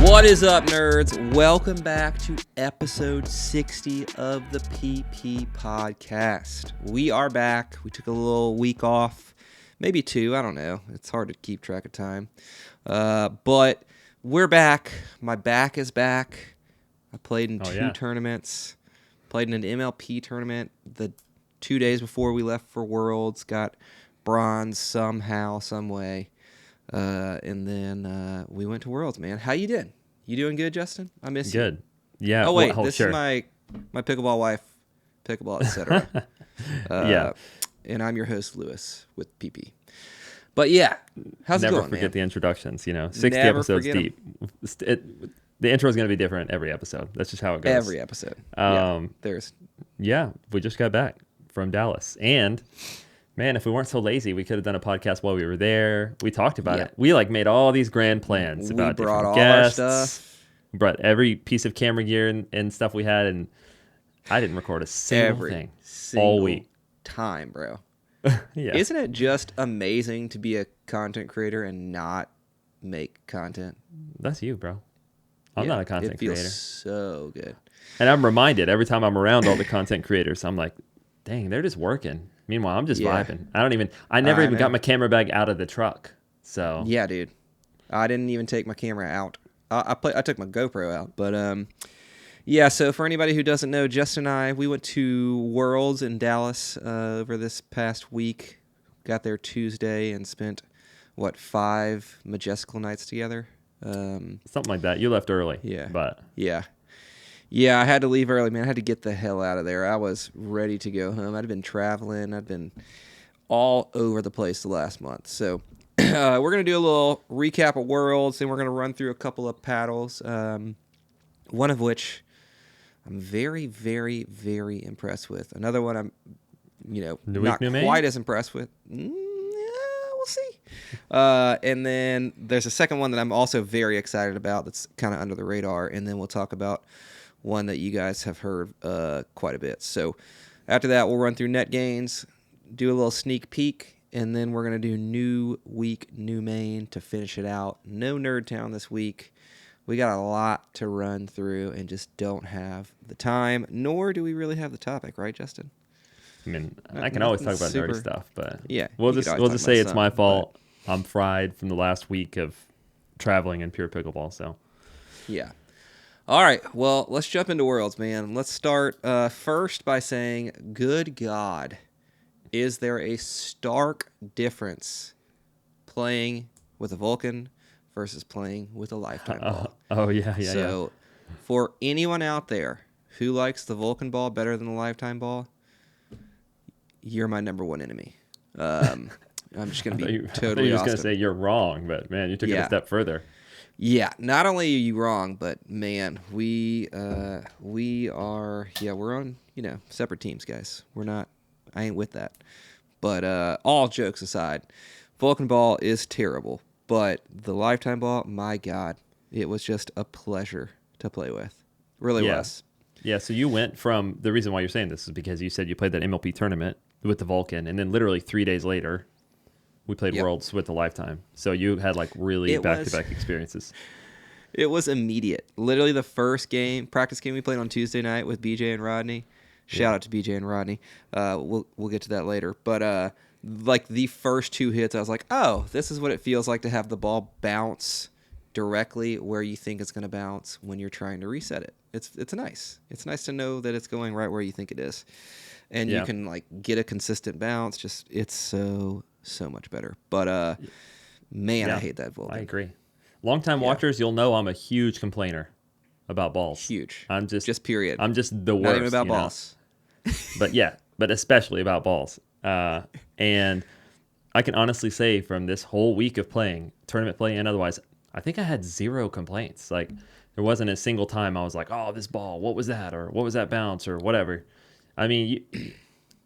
What is up, nerds? Welcome back to episode 60 of the PP podcast. We are back. We took a little week off, maybe two, I don't know. It's hard to keep track of time. But we're back. My back is back. I played in two tournaments. Played in an MLP tournament the 2 days before we left for Worlds. Got bronze somehow, some way. And then we went to Worlds, man. How you doing? You doing good, Justin? I miss you. Good. Yeah. Oh, wait. This is my pickleball wife, pickleball, etc. Yeah. And I'm your host, Lewis, with PP. But yeah, how's it going, Never forget man? The introductions, 60 Never episodes forget deep. The intro is going to be different every episode. That's just how it goes. Every episode. Yeah, we just got back from Dallas. And, man, if we weren't so lazy, we could have done a podcast while we were there. We talked about it. We made all these grand plans about brought different all guests. our stuff. We brought every piece of camera gear and stuff we had, and I didn't record a single thing all week. Time, bro. Yeah. Isn't it just amazing to be a content creator and not make content? That's you, bro. I'm not a content creator. It feels so good. And I'm reminded every time I'm around all the content creators, I'm like, dang, they're just working. Meanwhile, I'm just vibing. I never even got my camera bag out of the truck. So yeah, dude. I didn't even take my camera out. I took my GoPro out, but yeah. So for anybody who doesn't know, Justin and I, we went to Worlds in Dallas over this past week. Got there Tuesday and spent 5 majestical nights together. Something like that. You left early. Yeah. But yeah, I had to leave early, man. I had to get the hell out of there. I was ready to go home. I'd been traveling. I'd been all over the place the last month. So we're going to do a little recap of Worlds, and we're going to run through a couple of paddles, one of which I'm very, very, very impressed with. Another one I'm, not quite as impressed with. We'll see. And then there's a second one that I'm also very excited about that's kind of under the radar, and then we'll talk about one that you guys have heard quite a bit. So after that, we'll run through net gains, do a little sneak peek, and then we're going to do new week, new main to finish it out. No Nerd Town this week. We got a lot to run through and just don't have the time, nor do we really have the topic, right, Justin? I mean, I can always talk about nerdy stuff, but yeah, we'll just say it's my fault. I'm fried from the last week of traveling in pure pickleball. So yeah. All right, well, let's jump into Worlds, man. Let's start first by saying, good God, is there a stark difference playing with a Vulcan versus playing with a Lifetime ball? So for anyone out there who likes the Vulcan ball better than the Lifetime ball, you're my number one enemy. I'm just going to be totally I thought you were just going to awesome. say you're wrong, but, man, you took it a step further. Yeah, not only are you wrong, but man, we are we're on, separate teams, guys. I ain't with that. But all jokes aside, Vulcan ball is terrible, but the Lifetime ball, my God, it was just a pleasure to play with. Really was. Yeah, so you went from, the reason why you're saying this is because you said you played that MLP tournament with the Vulcan, and then literally 3 days later, we played Worlds with the Lifetime. So you had really back-to-back experiences. It was immediate. Literally the first practice game we played on Tuesday night with BJ and Rodney. Shout out to BJ and Rodney. We'll get to that later. But the first 2 hits, I was like, oh, this is what it feels like to have the ball bounce directly where you think it's going to bounce when you're trying to reset it. It's nice. It's nice to know that it's going right where you think it is. And you can get a consistent bounce. Just it's so much better. But man, I hate that Vulcan. I agree. Longtime watchers, you'll know I'm a huge complainer about balls. Huge. I'm just period. I'm just the worst. Not even about balls. but especially about balls. And I can honestly say from this whole week of playing, tournament play and otherwise, I think I had 0 complaints. There wasn't a single time I was like, oh, this ball, what was that? Or what was that bounce? Or whatever. I mean,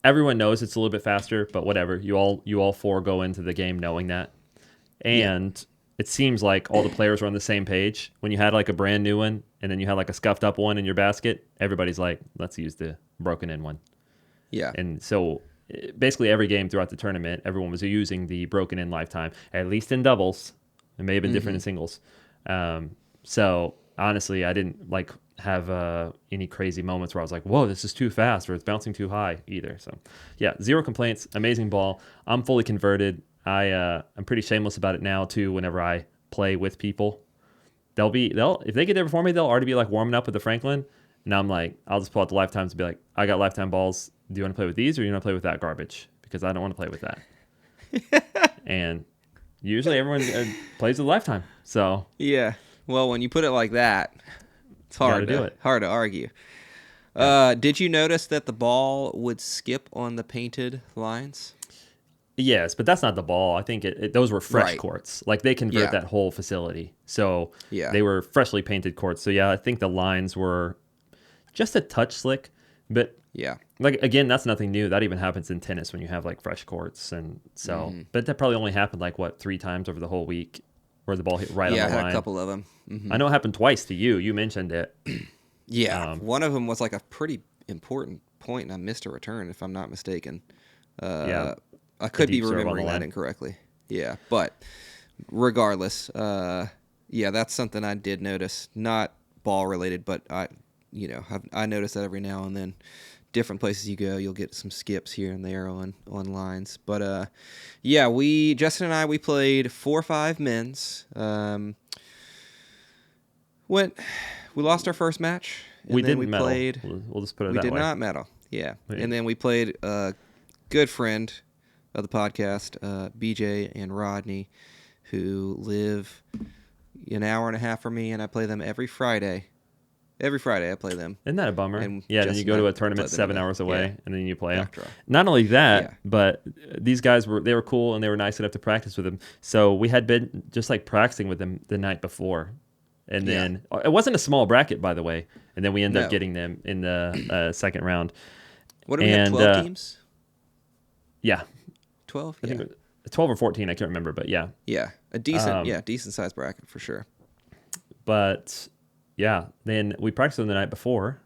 everyone knows it's a little bit faster, but whatever. You all 4 go into the game knowing that. And it seems like all the players were on the same page. When you had a brand new one and then you had a scuffed up one in your basket, everybody's like, let's use the broken in one. Yeah. And so basically every game throughout the tournament, everyone was using the broken in Lifetime, at least in doubles. It may have been different in singles. So honestly, I didn't like have any crazy moments where I was like, whoa, this is too fast or it's bouncing too high either. So yeah, zero complaints. Amazing ball. I'm fully converted. I'm pretty shameless about it now too. Whenever I play with people, they'll if they get there before me, they'll already be like warming up with the Franklin. And I'm like, I'll just pull out the lifetimes and be like, I got lifetime balls. Do you want to play with these or do you want to play with that garbage? Because I don't want to play with that. And usually everyone plays with lifetime. So Yeah. Well, when you put it like that, it's you got hard to do it. hard to argue. Yeah. Did you notice that the ball would skip on the painted lines? Yes, but that's not the ball. I think those were fresh Right. courts. Like they convert Yeah. that whole facility. So Yeah. they were freshly painted courts. So yeah, I think the lines were just a touch slick. But Yeah. like again, that's nothing new. That even happens in tennis when you have like fresh courts. And so, but that probably only happened like what 3 times over the whole week where the ball hit right Yeah, on I the had line. a couple of them. I know it happened twice to you. You mentioned it. Yeah. One of them was like a pretty important point, and I missed a return, if I'm not mistaken. Yeah. I could be deep serve on the remembering that line. incorrectly. Yeah. But regardless, yeah, that's something I did notice. Not ball related, but I notice that every now and then. Different places you go, you'll get some skips here and there on lines. But yeah, Justin and I, we played 4-5 men's. We lost our first match. And We then didn't we medal. played. We'll just put it We that did way. not medal. Yeah, Wait. and then we played a good friend of the podcast, BJ and Rodney, who live an hour and a half from me, and I play them every Friday. Every Friday I play them. Isn't that a bummer? And Yeah, then you Justin go and to I a tournament play them 7 together. hours away, Yeah. and then you play them. Back draw. Not only that, Yeah. but these guys were cool and they were nice enough to practice with them. So we had been just like practicing with them the night before, and then it wasn't a small bracket, by the way. And then we ended up No. getting them in the second round. What do we have? And, 12 teams? Yeah, 12. I Yeah. think it was 12 or 14. I can't remember, but yeah. Yeah. A decent sized bracket for sure. But yeah, then we practiced them the night before,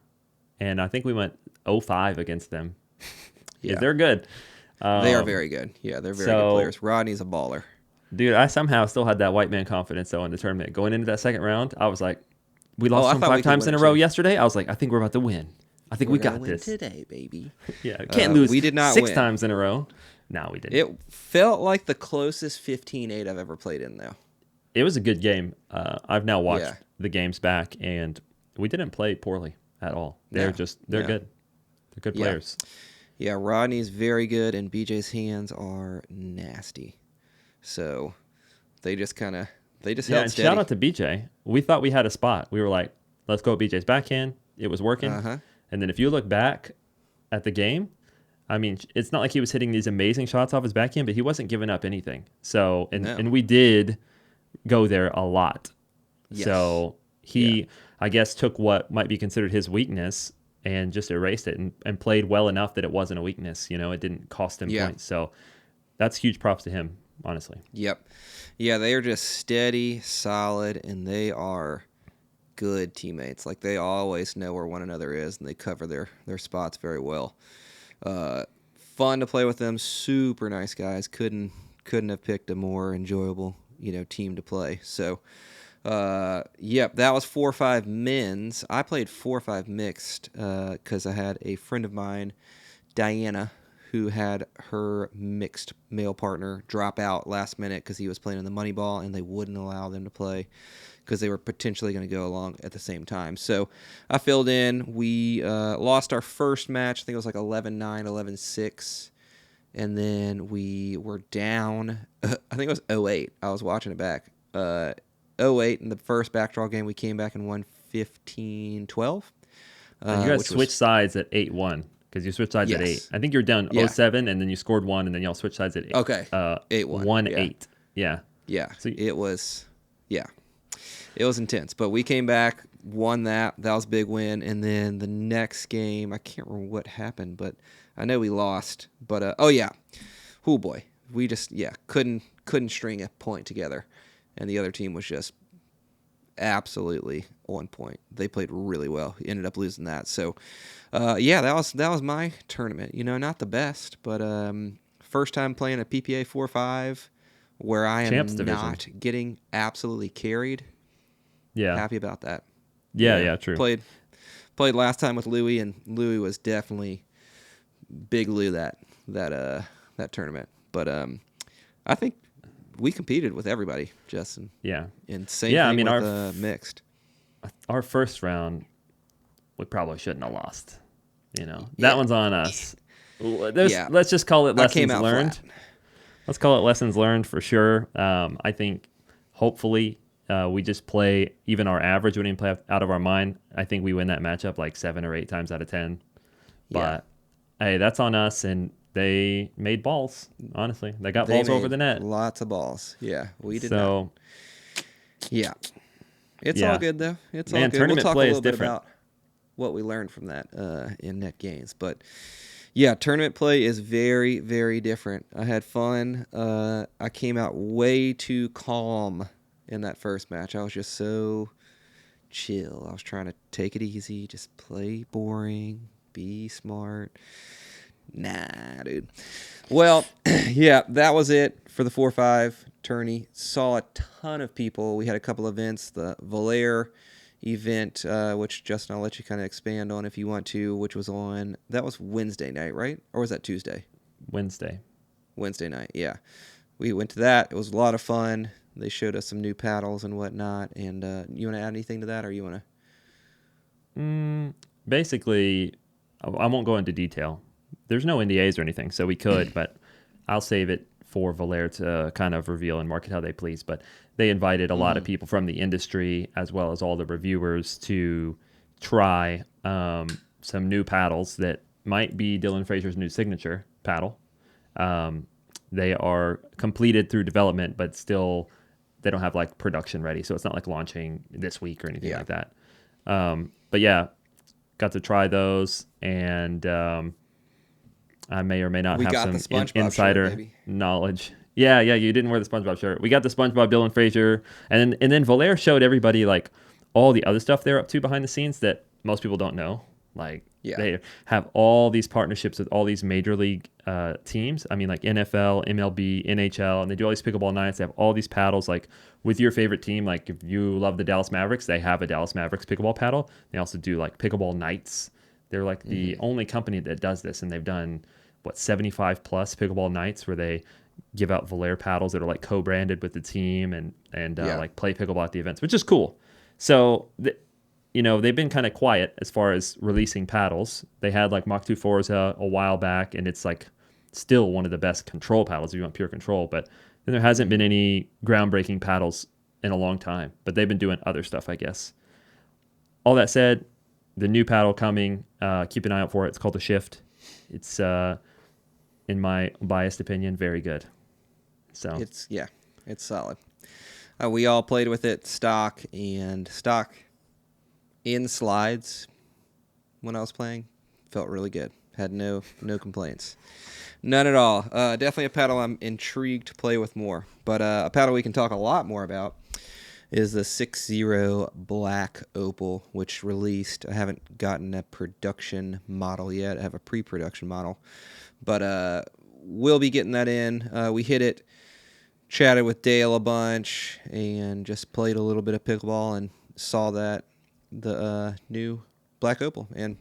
and I think we went 0-5 against them. Yeah. They're good. They are very good. Yeah, they're very good players. Rodney's a baller. Dude, I somehow still had that white man confidence though in the tournament. Going into that second round, I was like, we lost them I thought we 5 could times win in a it, row too. yesterday. I was like, I think we're about to win. I think we We're gonna got win this. today, baby. Yeah, can't lose. We did not 6 win. times in a row. No, we didn't. It felt like the closest 15-8 I've ever played in, though. It was a good game. I've now watched Yeah. the games back, and we didn't play poorly at all. They're No. good. No. They're good Yeah. players. Yeah, Rodney's very good, and BJ's hands are nasty. So they just Yeah, held and steady. shout out to BJ. We thought we had a spot. We were like, let's go at BJ's backhand. It was working. Uh-huh. And then if you look back at the game, I mean, it's not like he was hitting these amazing shots off his backhand, but he wasn't giving up anything. So, No. and we did go there a lot. Yes. So he, I guess, took what might be considered his weakness and just erased it and played well enough that it wasn't a weakness. You know, it didn't cost him Yeah. points. So that's huge props to him, honestly. Yep. Yeah, they are just steady, solid, and they are good teammates. Like, they always know where one another is, and they cover their spots very well. Fun to play with them. Super nice guys. Couldn't have picked a more enjoyable, team to play. So, yep, that was 4-5 men's. I played 4-5 mixed because I had a friend of mine, Diana, who had her mixed male partner drop out last minute because he was playing in the Moneyball, and they wouldn't allow them to play because they were potentially going to go along at the same time. So I filled in. We lost our first match. I think it was like 11-9, 11-6. And then we were down. I think it was 0-8. I was watching it back. 0-8 in the first backdraw game. We came back and won 15-12. And you guys switched sides at 8-1 because you switched sides at Yes. 8. I think you were down Yeah. 0-7, and then you scored 1, and then y'all switched sides at 8. Okay. 8-1. 1-8. Yeah. Yeah. So- It was intense. But we came back, won that. That was a big win. And then the next game, I can't remember what happened, but I know we lost. But oh boy, we just couldn't string a point together, and the other team was just absolutely on point. They played really well. He ended up losing that. So that was my tournament. Not the best, but first time playing a PPA 4-5 where I am Champs division. not getting absolutely carried. Yeah. Happy about that. Yeah, true. Played last time with Louis, and Louis was definitely big Lou that tournament. But I think we competed with everybody, Justin. Yeah. And same thing with mixed. Our first round, we probably shouldn't have lost. That one's on us. Let's just call it lessons learned. Flat. Let's call it lessons learned for sure. I think hopefully we just play even our average. We didn't play out of our mind. I think we win that matchup like 7 or 8 times out of 10. But hey, that's on us, and they made balls. Honestly, they got balls over the net. Lots of balls. Yeah, we did not. Yeah, it's all good though. It's all good. Tournament we'll talk play a little is bit different. about what we learned from that in net games, but yeah, tournament play is very, very different. I had fun. I came out way too calm in that first match. I was just so chill. I was trying to take it easy, just play boring, be smart. Nah, dude. Well, yeah, that was it for the 4-5 tourney. Saw a ton of people. We had a couple events. The Valair event, which Justin, I'll let you kind of expand on if you want to, which was that was Wednesday night, right? Or was that Tuesday? Wednesday night, yeah. We went to that. It was a lot of fun. They showed us some new paddles and whatnot. And you want to add anything to that, or you want to? Basically, I won't go into detail. There's no NDAs or anything, so we could, but I'll save it for Valair to kind of reveal and market how they please. But they invited a lot of people from the industry as well as all the reviewers to try some new paddles that might be Dylan Fraser's new signature paddle. They are completed through development, but still they don't have like production ready, so it's not like launching this week or anything like that. But yeah, got to try those, and I may or may not have some insider knowledge. Yeah, you didn't wear the SpongeBob shirt. We got the SpongeBob Dylan Fraser, and then Valair showed everybody like all the other stuff they're up to behind the scenes that most people don't know. Like they have all these partnerships with all these major league teams. I mean, like NFL, MLB, NHL, and they do all these pickleball nights. They have all these paddles, like with your favorite team. Like if you love the Dallas Mavericks, they have a Dallas Mavericks pickleball paddle. They also do like pickleball nights. They're like the only company that does this, and they've done 75 plus pickleball nights where they give out Valair paddles that are like co-branded with the team and like play pickleball at the events, which is cool. So they've been kind of quiet as far as releasing paddles. They had like Mach 2 Forza a while back, and it's like still one of the best control paddles if you want pure control. But then there hasn't been any groundbreaking paddles in a long time. But they've been doing other stuff, I guess. All that said, the new paddle coming, keep an eye out for it. It's called the Shift. It's in my biased opinion, very good. So it's solid. We all played with it stock in slides when I was playing. Felt really good. Had no complaints. None at all. Definitely a paddle I'm intrigued to play with more. But a paddle we can talk a lot more about is the 6-0 Black Opal, which released. I haven't gotten a production model yet. I have a pre-production model. But we'll be getting that in. We hit it, chatted with Dale a bunch, and just played a little bit of pickleball and saw the new Black Opal, and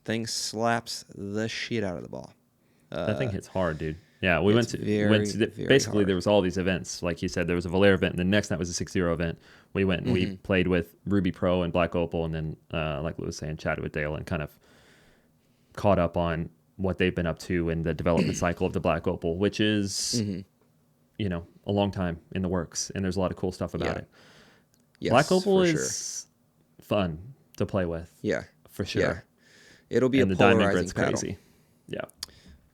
thing slaps the shit out of the ball. That thing hits hard, dude. Yeah, we went to basically hard. There was all these events. Like you said, there was a Valair event, and the next night was a 6-0 event. We went and we played with Ruby Pro and Black Opal, and then, like Lou was saying, chatted with Dale and kind of caught up on what they've been up to in the development cycle of the Black Opal, which is, a long time in the works, and there's a lot of cool stuff about it. Yes, Black Opal is fun to play with. Yeah. For sure. Yeah. It'll be and a the polarizing diamond grid's paddle. Crazy. Yeah.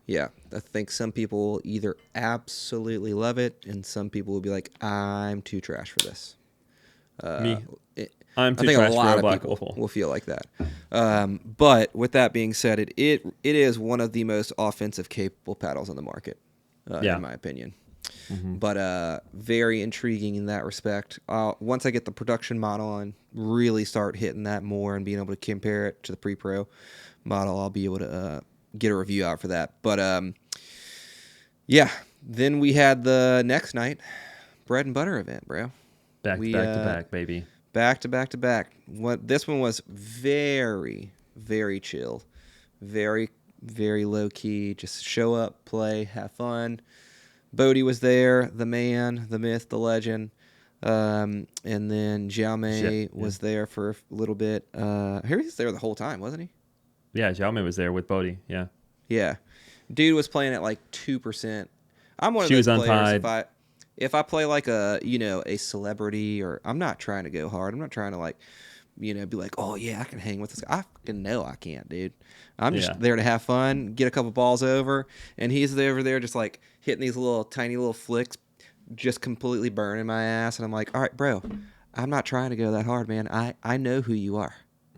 Yeah. I think some people will either absolutely love it, and some people will be like, I'm too trash for this. Me. I'm too trash for a Black Opal. Will feel like that. But with that being said, it is one of the most offensive capable paddles on the market, in my opinion. But very intriguing in that respect. Once I get the production model and really start hitting that more and being able to compare it to the pre-pro model, I'll be able to get a review out for that. But then we had the next night bread and butter event, bro. Back to back, baby. back to back to back. This one was very, very chill, very, very low key. Just show up, play, have fun. Bodie was there, the man, the myth, the legend. And then Xiaomei was there for a little bit. He was there the whole time, wasn't he? Yeah, Xiaomei was there with Bodie. Yeah. Yeah. Dude was playing at like 2%. I'm one of She those was players. untied. If I play like a celebrity, or I'm not trying to go hard. I'm not trying to like, be like, oh yeah, I can hang with this guy. I fucking know I can't, dude. I'm just there to have fun, get a couple balls over, and he's over there just like hitting these tiny little flicks, just completely burning my ass. And I'm like, all right, bro, I'm not trying to go that hard, man. I know who you are.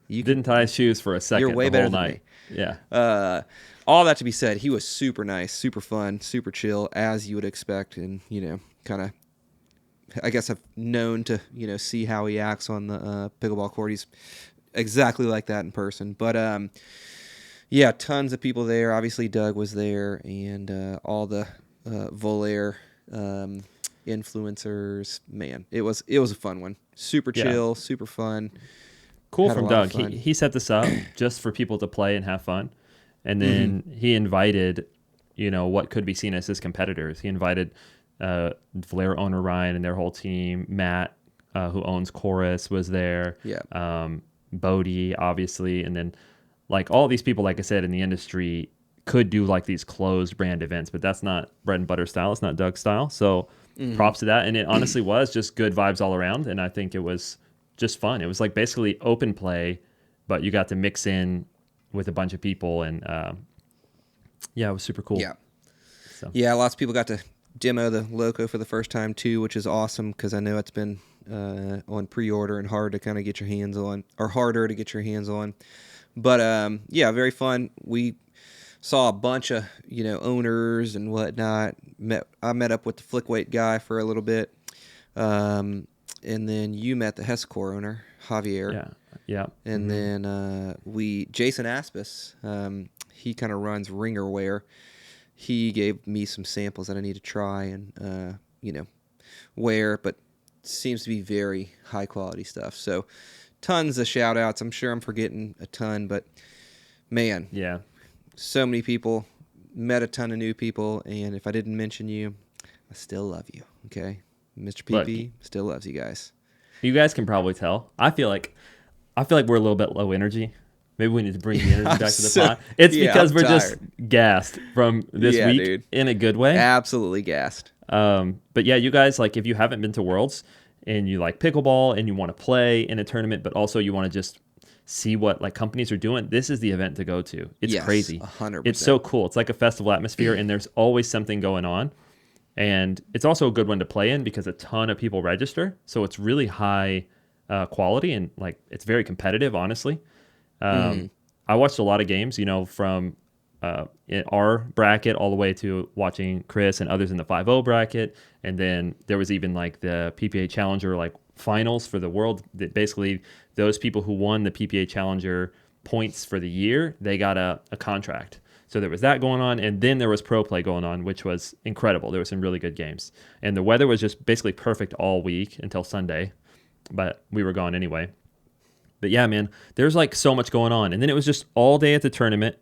You didn't tie his shoes for a second. You're way the whole better night. than me. Yeah. All that to be said, he was super nice, super fun, super chill, as you would expect, and kind of, I guess I've known to see how he acts on the pickleball court. He's exactly like that in person. But yeah, tons of people there. Obviously, Doug was there, and all the Volair influencers. Man, it was a fun one. Super chill, super fun. Cool from Doug. He set this up just for people to play and have fun. And then he invited, what could be seen as his competitors. He invited Volair owner Ryan and their whole team. Matt, who owns Chorus, was there. Yeah. Bodie, obviously. And then, like, all these people, like I said, in the industry could do, like, these closed brand events. But that's not bread and butter style. It's not Doug's style. So props to that. And it honestly was just good vibes all around. And I think it was just fun. It was, like, basically open play, but you got to mix in with a bunch of people, and it was super cool. Yeah. So. Yeah, lots of people got to demo the Loco for the first time too, which is awesome because I know it's been on pre-order and hard to kind of get your hands on, or harder to get your hands on. But very fun. We saw a bunch of owners and whatnot. I met up with the Flickweight guy for a little bit, and then you met the Hescore owner, Javier. Yeah. And then Jason Aspis, he kind of runs Ringerware. He gave me some samples that I need to try and, wear, but seems to be very high quality stuff. So tons of shout outs. I'm sure I'm forgetting a ton, but man, so many people, met a ton of new people. And if I didn't mention you, I still love you. Okay. Mr. PP still loves you guys. You guys can probably tell. I feel like we're a little bit low energy. Maybe we need to bring the energy back to the pot. It's because we're just gassed from this week, dude. In a good way. Absolutely gassed. But yeah, you guys, like, if you haven't been to Worlds and you like pickleball and you want to play in a tournament, but also you want to just see what like companies are doing, this is the event to go to. It's crazy. 100%. It's so cool. It's like a festival atmosphere, and there's always something going on. And it's also a good one to play in because a ton of people register. So it's really high quality, and like it's very competitive, honestly. I watched a lot of games, from in our bracket all the way to watching Chris and others in the 5-0 bracket. And then there was even like the PPA Challenger like finals for the world. That basically those people who won the PPA Challenger points for the year, they got a contract. So there was that going on, and then there was pro play going on, which was incredible. There were some really good games. And the weather was just basically perfect all week until Sunday, but we were gone anyway. But yeah, man, there's like so much going on. And then it was just all day at the tournament.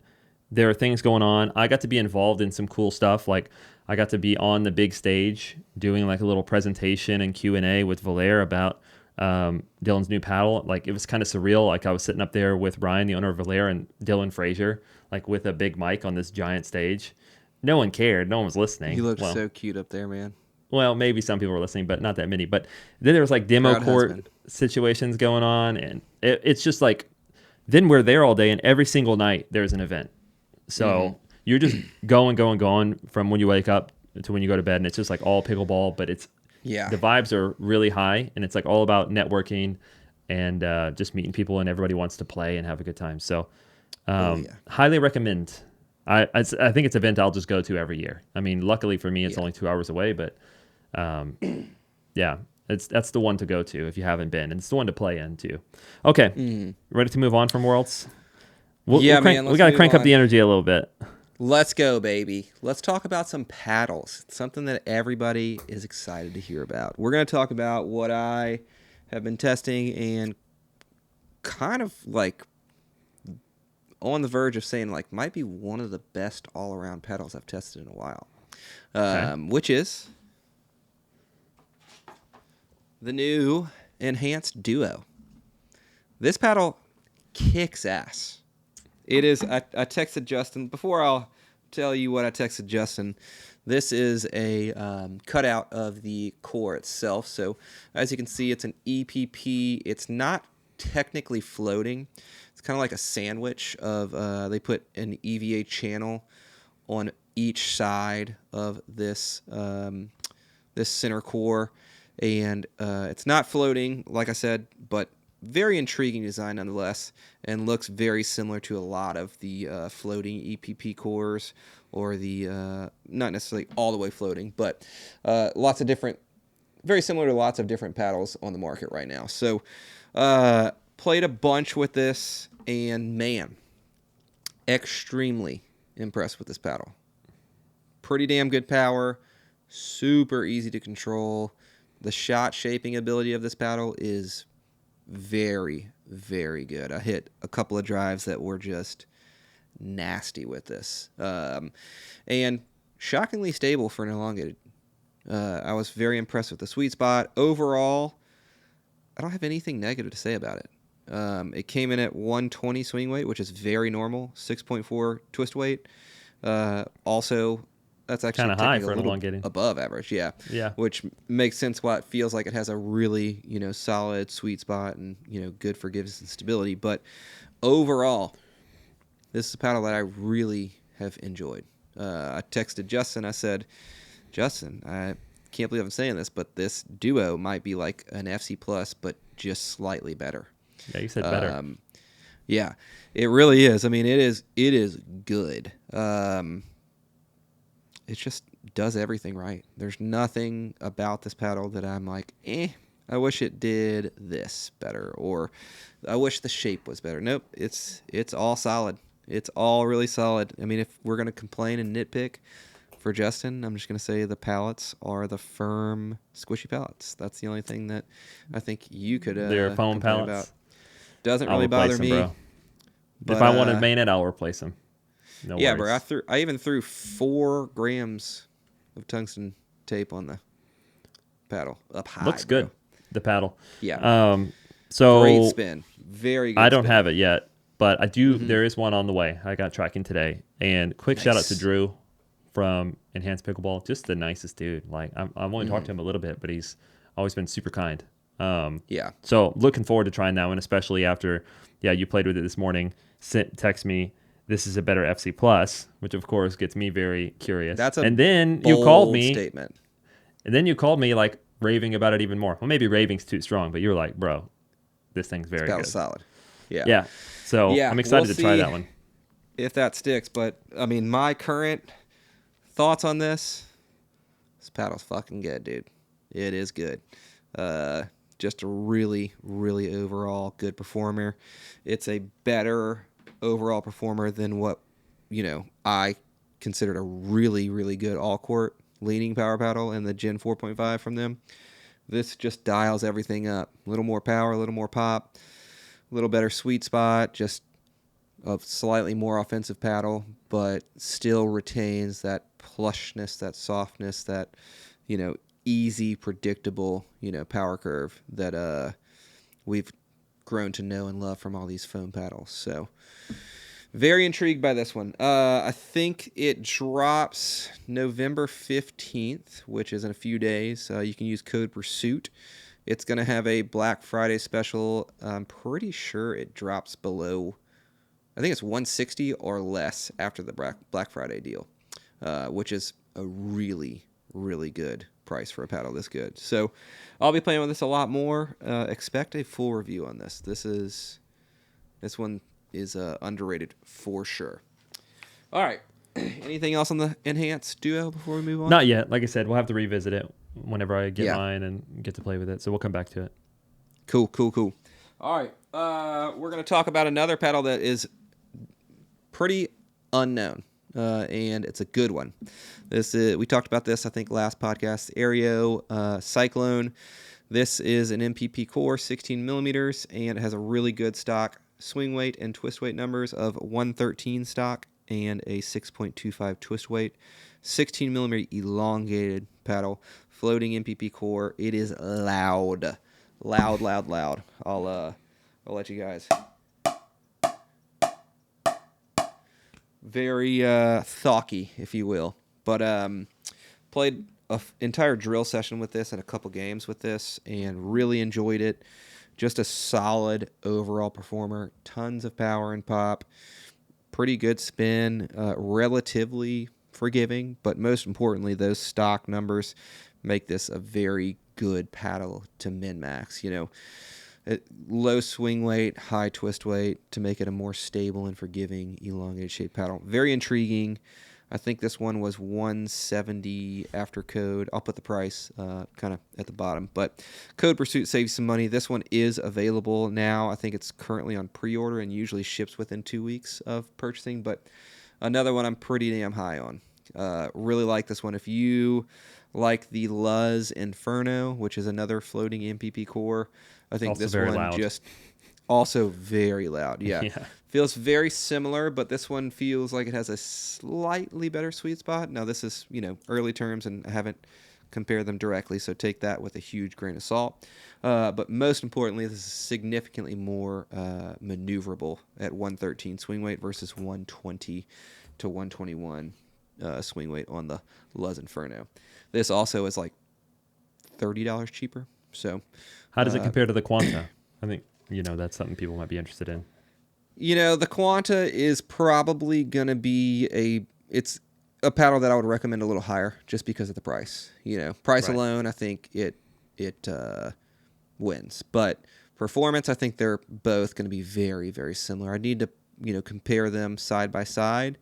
There are things going on. I got to be involved in some cool stuff. Like I got to be on the big stage doing like a little presentation and Q&A with Volair about Dylan's new paddle. Like it was kind of surreal. Like I was sitting up there with Ryan, the owner of Volair, and Dylan Frazier, like with a big mic on this giant stage. No one cared. No one was listening. You looked so cute up there, man. Well, maybe some people were listening, but not that many. But then there was like demo court situations going on, and it's just like, then we're there all day, and every single night there's an event. So you're just going from when you wake up to when you go to bed, and it's just like all pickleball, but it's the vibes are really high, and it's like all about networking and just meeting people, and everybody wants to play and have a good time. So highly recommend. I think it's an event I'll just go to every year. I mean, luckily for me, it's only 2 hours away, but that's the one to go to if you haven't been, and it's the one to play in too. Okay, ready to move on from Worlds? We got to crank up the energy a little bit. Let's go, baby. Let's talk about some paddles. It's something that everybody is excited to hear about. We're going to talk about what I have been testing and kind of like on the verge of saying like might be one of the best all-around paddles I've tested in a while, which is the new Enhanced Duo. This paddle kicks ass. It is. I texted Justin before. I'll tell you what I texted Justin. This is a cutout of the core itself. So as you can see, it's an EPP. It's not technically floating. It's kind of like a sandwich of. They put an EVA channel on each side of this this center core, and it's not floating, like I said, but very intriguing design nonetheless, and looks very similar to a lot of the floating EPP cores, or the not necessarily all the way floating, but lots of different, very similar to lots of different paddles on the market right now. So played a bunch with this, and man, extremely impressed with this paddle. Pretty damn good power, super easy to control. The shot shaping ability of this paddle is very, very good. I hit a couple of drives that were just nasty with this. And shockingly stable for an elongated. I was very impressed with the sweet spot. Overall, I don't have anything negative to say about it. It came in at 120 swing weight, which is very normal, 6.4 twist weight. Also, that's actually kind of high for a an little elongated. above average, yeah. Which makes sense why it feels like it has a really, solid sweet spot and, good forgiveness and stability. But overall, this is a paddle that I really have enjoyed. I texted Justin. I said, Justin, I can't believe I'm saying this, but this Duo might be like an FC Plus, but just slightly better. Yeah, you said better. Yeah, it really is. I mean, it is good. It just does everything right. There's nothing about this paddle that I'm like, I wish it did this better, or I wish the shape was better. Nope, it's all solid. It's all really solid. I mean, if we're going to complain and nitpick for Justin, I'm just going to say the pallets are the firm, squishy pallets. That's the only thing that I think you could They're foam complain pallets. about. Doesn't I'll really bother replace them, me. bro. But, if I want to main it, I'll replace them. No yeah, worries. bro. I even threw 4 grams of tungsten tape on the paddle up high. Looks bro. good. The paddle. Yeah. So great spin. Very good. I don't spin. have it yet, but I do. There is one on the way. I got tracking today. And quick shout out to Drew from Enhanced Pickleball. Just the nicest dude. Like I've only talked to him a little bit, but he's always been super kind. Yeah. So looking forward to trying that one, especially after you played with it this morning. Text me. This is a better FC Plus, which of course gets me very curious. That's a and then bold you called me statement. And then you called me like raving about it even more. Well, maybe raving's too strong, but you were like, bro, this thing's very good. Solid. Yeah. Yeah. So I'm excited to try that one. If that sticks, but I mean, my current thoughts on this paddle's fucking good, dude. It is good. Just a really, really overall good performer. It's a better overall performer than what, I considered a really, really good all-court leaning power paddle in the Gen 4.5 from them. This just dials everything up. A little more power, a little more pop, a little better sweet spot, just a slightly more offensive paddle, but still retains that plushness, that softness, that, easy, predictable, power curve that we've grown to know and love from all these foam paddles. So very intrigued by this one. I think it drops November 15th, which is in a few days. You can use code PURSUIT. It's going to have a Black Friday special. I'm pretty sure it drops below, I think it's 160 or less after the Black Friday deal, which is a really, really good price for a paddle this good. So I'll be playing with this a lot more. Expect a full review on this. This one is underrated for sure. All right. Anything else on the Enhanced Duo before we move on? Not yet. Like I said, we'll have to revisit it whenever I get mine and get to play with it. So we'll come back to it. Cool. All right. We're going to talk about another paddle that is pretty unknown, and it's a good one. We talked about this, I think, last podcast. Aireo Cyclone. This is an MPP core, 16 millimeters, and it has a really good stock swing weight and twist weight numbers of 113 stock and a 6.25 twist weight. 16 millimeter elongated paddle, floating MPP core. It is loud. Loud. I'll let you guys. Very thocky, if you will. But played an entire drill session with this and a couple games with this and really enjoyed it. Just a solid overall performer. Tons of power and pop. Pretty good spin. Relatively forgiving, but most importantly, those stock numbers make this a very good paddle to min-max. Low swing weight, high twist weight to make it a more stable and forgiving elongated shape paddle. Very intriguing. I think this one was $170 after code. I'll put the price kind of at the bottom, but Code Pursuit saves some money. This one is available now. I think it's currently on pre-order and usually ships within 2 weeks of purchasing, but another one I'm pretty damn high on. Really like this one. If you like the Luz Inferno, which is another floating MPP core, I think Also this very one loud. just also very loud. Yeah. Feels very similar, but this one feels like it has a slightly better sweet spot. Now, this is, early terms, and I haven't compared them directly, so take that with a huge grain of salt. But most importantly, this is significantly more maneuverable at 113 swing weight versus 120 to 121 swing weight on the Luz Inferno. This also is like $30 cheaper. So, how does it compare to the Quanta? I think that's something people might be interested in. The Quanta is probably gonna be it's a paddle that I would recommend a little higher just because of the price. Price Right. alone, I think it wins. But performance, I think they're both going to be very, very similar. I need to compare them side by side,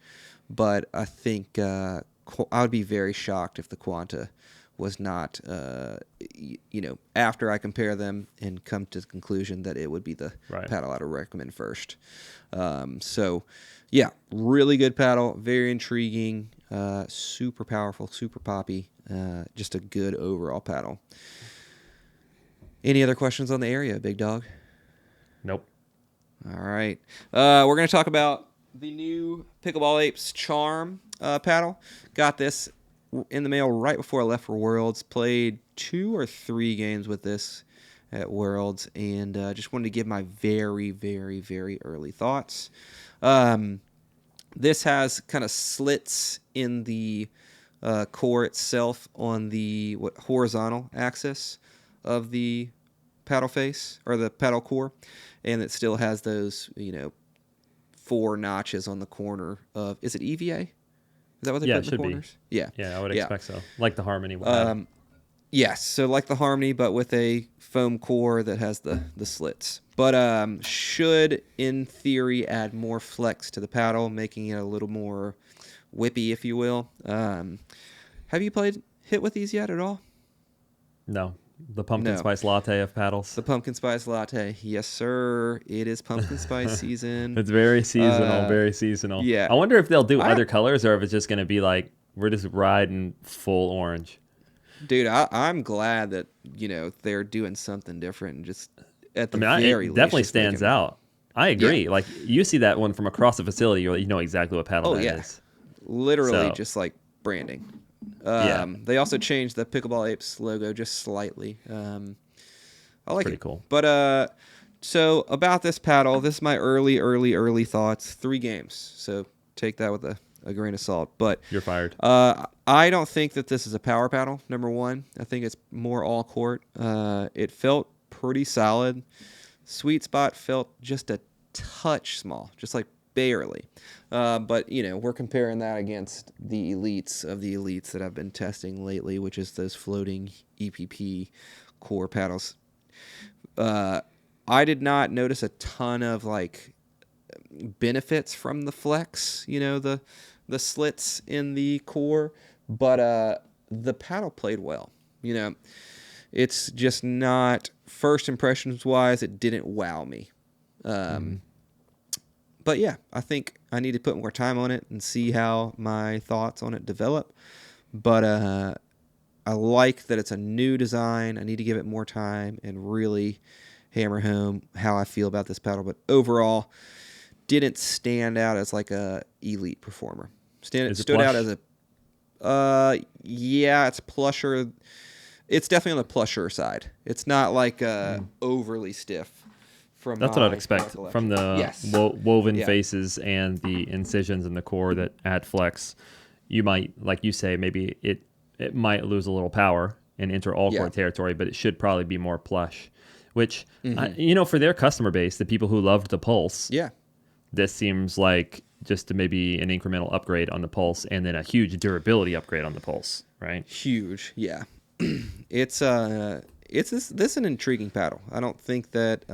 but I think I would be very shocked if the Quanta was not, after I compare them and come to the conclusion that it would be the paddle I would recommend first. So, yeah, really good paddle, very intriguing, super powerful, super poppy, just a good overall paddle. Any other questions on the Aireo, big dog? Nope. All right. We're going to talk about the new Pickleball Apes Charm paddle. Got this in the mail right before I left for Worlds. Played 2 or 3 games with this at Worlds, and just wanted to give my very, very, very early thoughts. This has kind of slits in the core itself on the horizontal axis of the paddle face or the paddle core, and it still has those 4 notches on the corner of, is it EVA? Is that what they put in the corners? Be. Yeah, I would expect so. Like the Harmony one. Yes, so like the Harmony, but with a foam core that has the slits. But should, in theory, add more flex to the paddle, making it a little more whippy, if you will. Have you hit with these yet at all? No. The pumpkin spice latte of paddles. The pumpkin spice latte. Yes, sir. It is pumpkin spice season. It's very seasonal, very seasonal. Yeah. I wonder if they'll do other colors or if it's just going to be like, we're just riding full orange. Dude, I'm glad that, they're doing something different and just at the very least. It definitely stands out. I agree. Yeah. Like, you see that one from across the facility, you know exactly what paddle that is. Literally just like branding. They also changed the Pickleball Apes logo just slightly. I like pretty it. Cool. But so about this paddle, this is my early thoughts. 3 games, so take that with a grain of salt. But you're fired. I don't think that this is a power paddle. Number one, I think it's more all court. It felt pretty solid. Sweet spot felt just a touch small, just like barely. But, we're comparing that against the elites of the elites that I've been testing lately, which is those floating EPP core paddles. I did not notice a ton of, benefits from the flex, the slits in the core, but the paddle played well. It's just not, first impressions-wise, it didn't wow me. But yeah, I think I need to put more time on it and see how my thoughts on it develop. But I like that it's a new design. I need to give it more time and really hammer home how I feel about this paddle. But overall, didn't stand out as like a elite performer. Stood out as yeah, it's plusher. It's definitely on the plusher side. It's not like overly stiff. That's what I'd expect from the woven Yeah. faces and the incisions in the core that add flex. You might, like you say, maybe it might lose a little power and enter all core territory, but it should probably be more plush. Which, for their customer base, the people who loved the Pulse, this seems like just maybe an incremental upgrade on the Pulse and then a huge durability upgrade on the Pulse, right? Huge, yeah. It's this is an intriguing paddle. I don't think that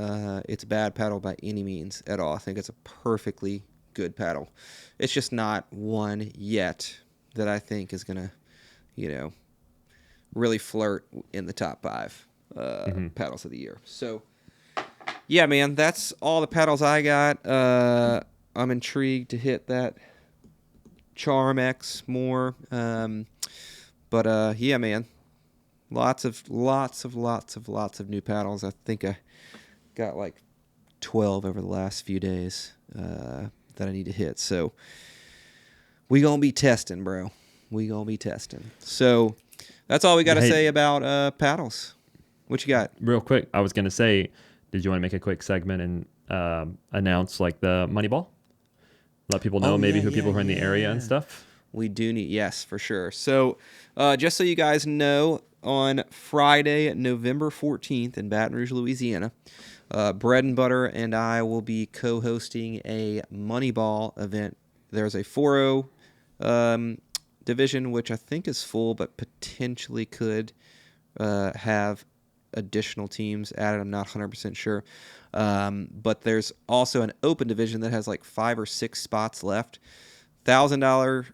it's a bad paddle by any means at all. I think it's a perfectly good paddle. It's just not one yet that I think is gonna, really flirt in the top 5 paddles of the year. So, yeah, man, that's all the paddles I got. I'm intrigued to hit that Charm X more. But yeah, man. Lots of new paddles. I think I got like 12 over the last few days that I need to hit. So we gonna be testing, bro. We gonna be testing. So that's all we got to say about paddles. What you got? Real quick, I was gonna say, did you want to make a quick segment and announce like the Moneyball? Let people know, people who are in the area and stuff. We do need, yes, for sure. So just so you guys know, on Friday, November 14th in Baton Rouge, Louisiana, Bread and Butter and I will be co-hosting a Moneyball event. There's a 4-0 division, which I think is full, but potentially could have additional teams added. I'm not 100% sure. But there's also an open division that has like 5 or 6 spots left. $1,000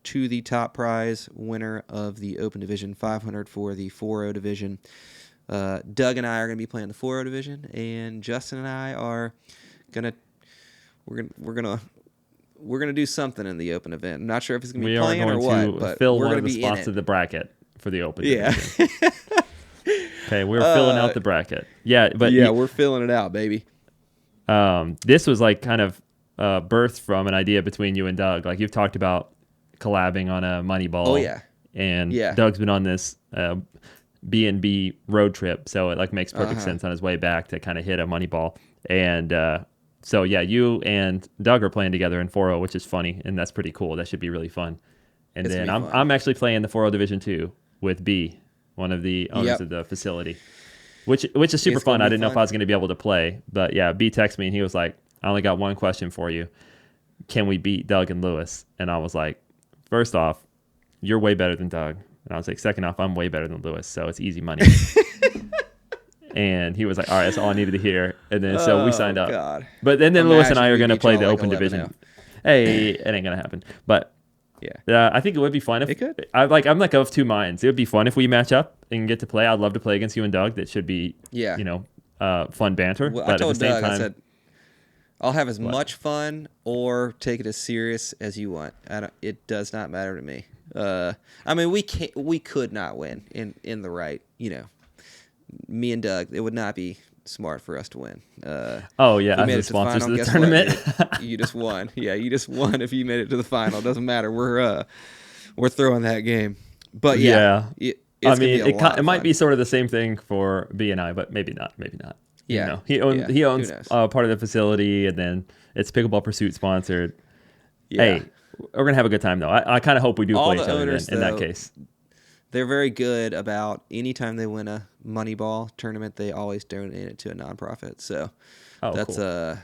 to the top prize winner of the open division, $500 for the 4-0 division. Doug and I are going to be playing the 4-0 division, and Justin and I are we're gonna do something in the open event. I'm not sure if it's going to be playing or what, but fill we're one going of to the be in spots it. of the bracket for the open division. Okay, we're filling out the bracket. Yeah, but we're filling it out, baby. This was like kind of birthed from an idea between you and Doug. Like you've talked about collabing on a Moneyball. Oh yeah. And Doug's been on this B&B road trip, so it like makes perfect sense on his way back to kind of hit a Moneyball. And so yeah, you and Doug are playing together in 4-0, which is funny, and that's pretty cool. That should be really fun. And then I'm actually playing the 4-0 Division 2 with B, one of the owners of the facility, which is super fun. I didn't know if I was going to be able to play, but yeah, B texted me and he was like, "I only got one question for you. Can we beat Doug and Lewis?" And I was like, first off, you're way better than Doug. And I was like, second off, I'm way better than Lewis, so it's easy money. And he was like, all right, that's all I needed to hear. And then so we signed up. God. But then Lewis and I are going to play the open division. Hey, it ain't going to happen. But I think it would be fun if it could. I'm like of two minds. It would be fun if we match up and get to play. I'd love to play against you and Doug. That should be fun banter. Well, but I told at the same Doug, time, I said, I'll have as much fun or take it as serious as you want. It does not matter to me. I mean, we could not win in the right, me and Doug. It would not be smart for us to win. as the sponsors of the tournament, you just won. Yeah, you just won if you made it to the final. It doesn't matter. We're throwing that game. But it might be sort of the same thing for B and I, but maybe not. Yeah, he owns part of the facility, and then it's Pickleball Pursuit sponsored. Yeah. Hey, we're gonna have a good time though. I kind of hope we do play each other in that case. They're very good about anytime they win a Moneyball tournament, they always donate it to a nonprofit. So that's cool.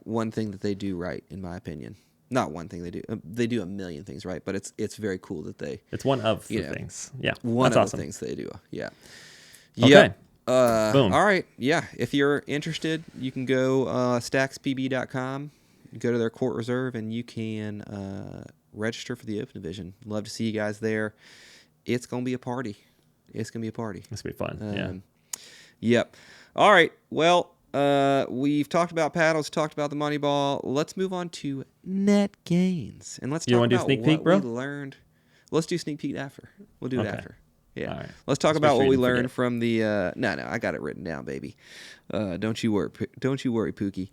One thing that they do right, in my opinion. Not one thing they do. They do a million things right, but it's very cool that they. It's one of the things. Yeah, one that's of awesome. the things they do. Yeah. Okay. Yep. Boom. All right. Yeah. If you're interested, you can go stackspb.com, go to their court reserve, and you can register for the open division. Love to see you guys there. It's gonna be a party. It's gonna be fun. Yep. All right. Well, we've talked about paddles, talked about the Moneyball. Let's move on to net gains, and let's talk about what we learned. Let's do sneak peek after. We'll do it after. Yeah. All right. Let's talk Just about make sure what you we didn't learned forget. from the. No, I got it written down, baby. Don't you worry. Don't you worry, Pookie.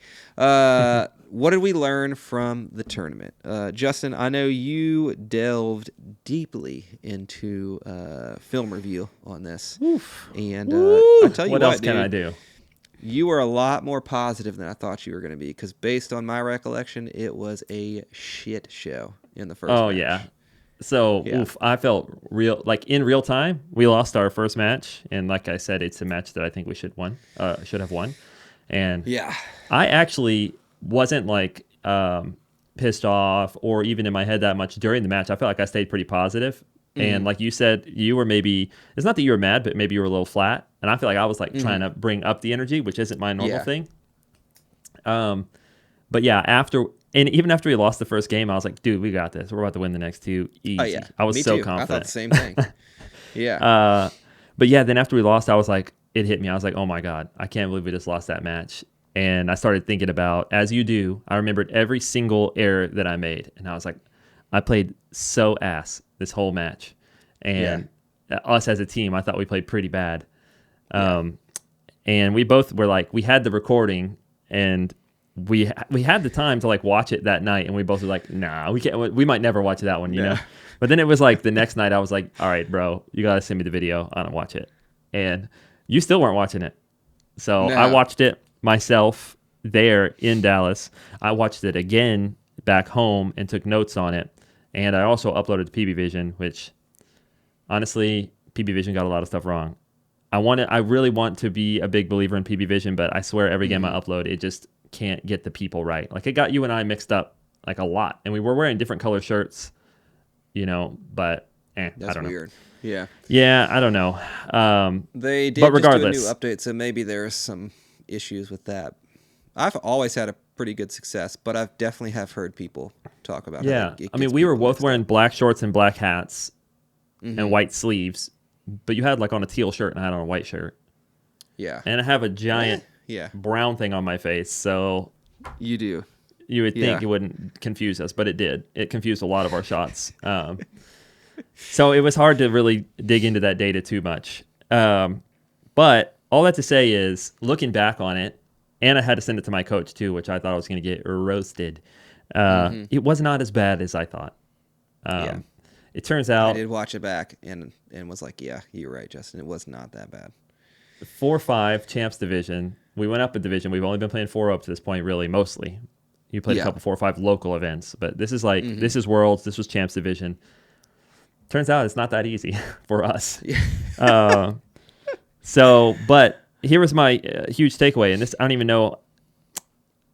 What did we learn from the tournament, Justin? I know you delved deeply into film review on this, Oof. and I Woo! tell you What else what, can I dude. do? You were a lot more positive than I thought you were going to be, because based on my recollection, it was a shit show in the first Oh match. yeah. So, Yeah. I felt like in real time. We lost our first match, and like I said, it's a match that I think we should have won. And Yeah. I actually wasn't like pissed off or even in my head that much during the match. I felt like I stayed pretty positive. And Mm-hmm. like you said, you were maybe, it's not that you were mad, but maybe you were a little flat. And I feel like I was like trying Mm-hmm. to bring up the energy, which isn't my normal Yeah. thing. But yeah, and even after we lost the first game, I was like, dude, we got this. We're about to win the next two Oh easy. yeah. I was Me so too. I thought the confident. same thing. Yeah. But yeah, then after we lost, I was like, it hit me. I was like, oh my God, I can't believe we just lost that match. And I started thinking about, as you do, I remembered every single error that I made. And I was like, I played so ass this whole match. Yeah. And us as a team, I thought we played pretty bad. Yeah. And we both were like, we had the recording and we had the time to like watch it that night. And we both were like, nah, we can't, we might never watch that one, you No. know? But then it was like the next night I was like, all right, bro, you got to send me the video. I don't watch it. And you still weren't watching it. So I No. watched it myself there in Dallas. I watched it again back home and took notes on it. And I also uploaded to PB Vision, which honestly, PB Vision got a lot of stuff wrong. I really want to be a big believer in PB Vision, but I swear every game I upload, it just can't get the people right. Like it got you and I mixed up like a lot. And we were wearing different color shirts, but I That's don't know. weird. Yeah. Yeah, I don't know. They did But just do a new regardless, update, so maybe there's some issues with that. I've always had a pretty good success, but I've definitely have heard people talk about how yeah. it I mean, gets we were people both mixed wearing up. black shorts and black hats and white sleeves, but you had like on a teal shirt and I had on a white shirt. Yeah. And I have a giant Yeah. brown thing on my face, so You do. you would think Yeah. it wouldn't confuse us, but it did. It confused a lot of our shots. So it was hard to really dig into that data too much. But all that to say is, looking back on it, and I had to send it to my coach too, which I thought I was going to get roasted. It was not as bad as I thought. Yeah. It turns I out did watch it back and was like, yeah, you're right, Justin. It was not that bad. 4-5 champs division. We went up a division. We've only been playing 4 up to this point, really, mostly. You played a Yeah. couple 4-5 local events, but this is like this is Worlds. This was champs division. Turns out it's not that easy for us. Yeah. So, but here was my huge takeaway, and this I don't even know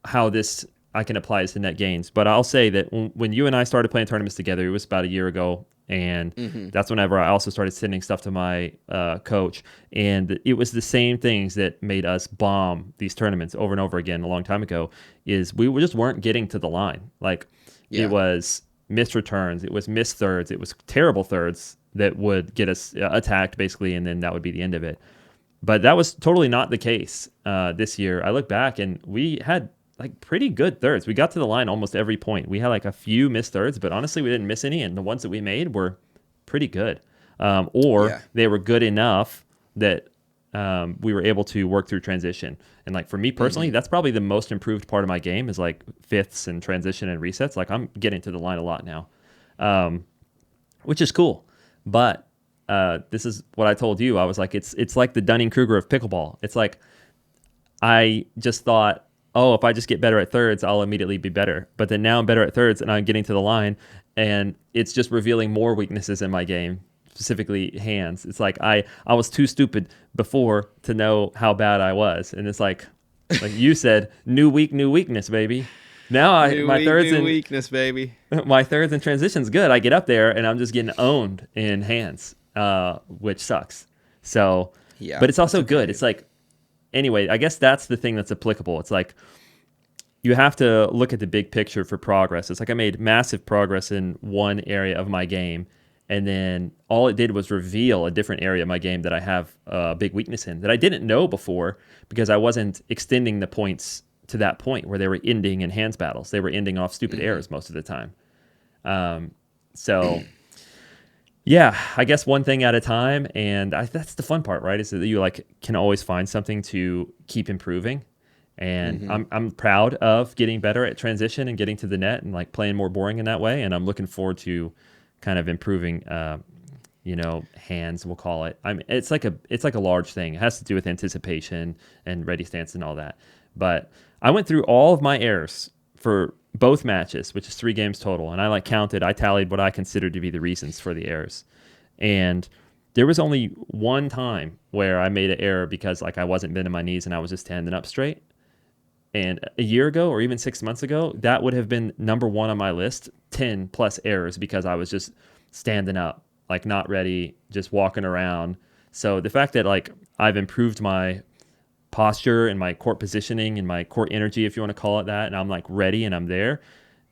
how this I can apply this to net gains, but I'll say that when you and I started playing tournaments together, it was about a year ago, and that's whenever I also started sending stuff to my coach, and it was the same things that made us bomb these tournaments over and over again a long time ago. Is we just weren't getting to the line. Like Yeah. it was missed returns, it was missed thirds, it was terrible thirds that would get us attacked basically, and then that would be the end of it. But that was totally not the case this year. I look back and we had like pretty good thirds. We got to the line almost every point. We had like a few missed thirds, but honestly, we didn't miss any. And the ones that we made were pretty good. Or they were good enough that we were able to work through transition. And like for me personally, that's probably the most improved part of my game is like fifths and transition and resets. Like I'm getting to the line a lot now, which is cool. But this is what I told you. I was like, it's like the Dunning-Kruger of pickleball. It's like I just thought, oh, if I just get better at thirds, I'll immediately be better. But then now I'm better at thirds and I'm getting to the line, and it's just revealing more weaknesses in my game, specifically hands. It's like I was too stupid before to know how bad I was. And it's like you said, new weakness, baby. Now my thirds and weakness, baby. my thirds and transition's good. I get up there and I'm just getting owned in hands, which sucks. So, Yeah, but it's also that's good. okay. It's like, anyway, I guess that's the thing that's applicable. It's like you have to look at the big picture for progress. It's like I made massive progress in one area of my game, and then all it did was reveal a different area of my game that I have a big weakness in that I didn't know before because I wasn't extending the points to that point where they were ending in hands battles. They were ending off stupid errors most of the time. So Yeah, I guess one thing at a time, and that's the fun part, right? Is that you like can always find something to keep improving, and Mm-hmm. I'm proud of getting better at transition and getting to the net and like playing more boring in that way, and I'm looking forward to kind of improving, hands, we'll call it. I mean, it's like a large thing. It has to do with anticipation and ready stance and all that. But I went through all of my errors for both matches, which is 3 games total, and I tallied what I considered to be the reasons for the errors. And there was only one time where I made an error because like I wasn't bending my knees and I was just standing up straight. And a year ago or even 6 months ago, that would have been number one on my list, 10 plus errors because I was just standing up, like not ready, just walking around. So the fact that like I've improved my posture and my court positioning and my court energy, if you want to call it that, and I'm like ready and I'm there,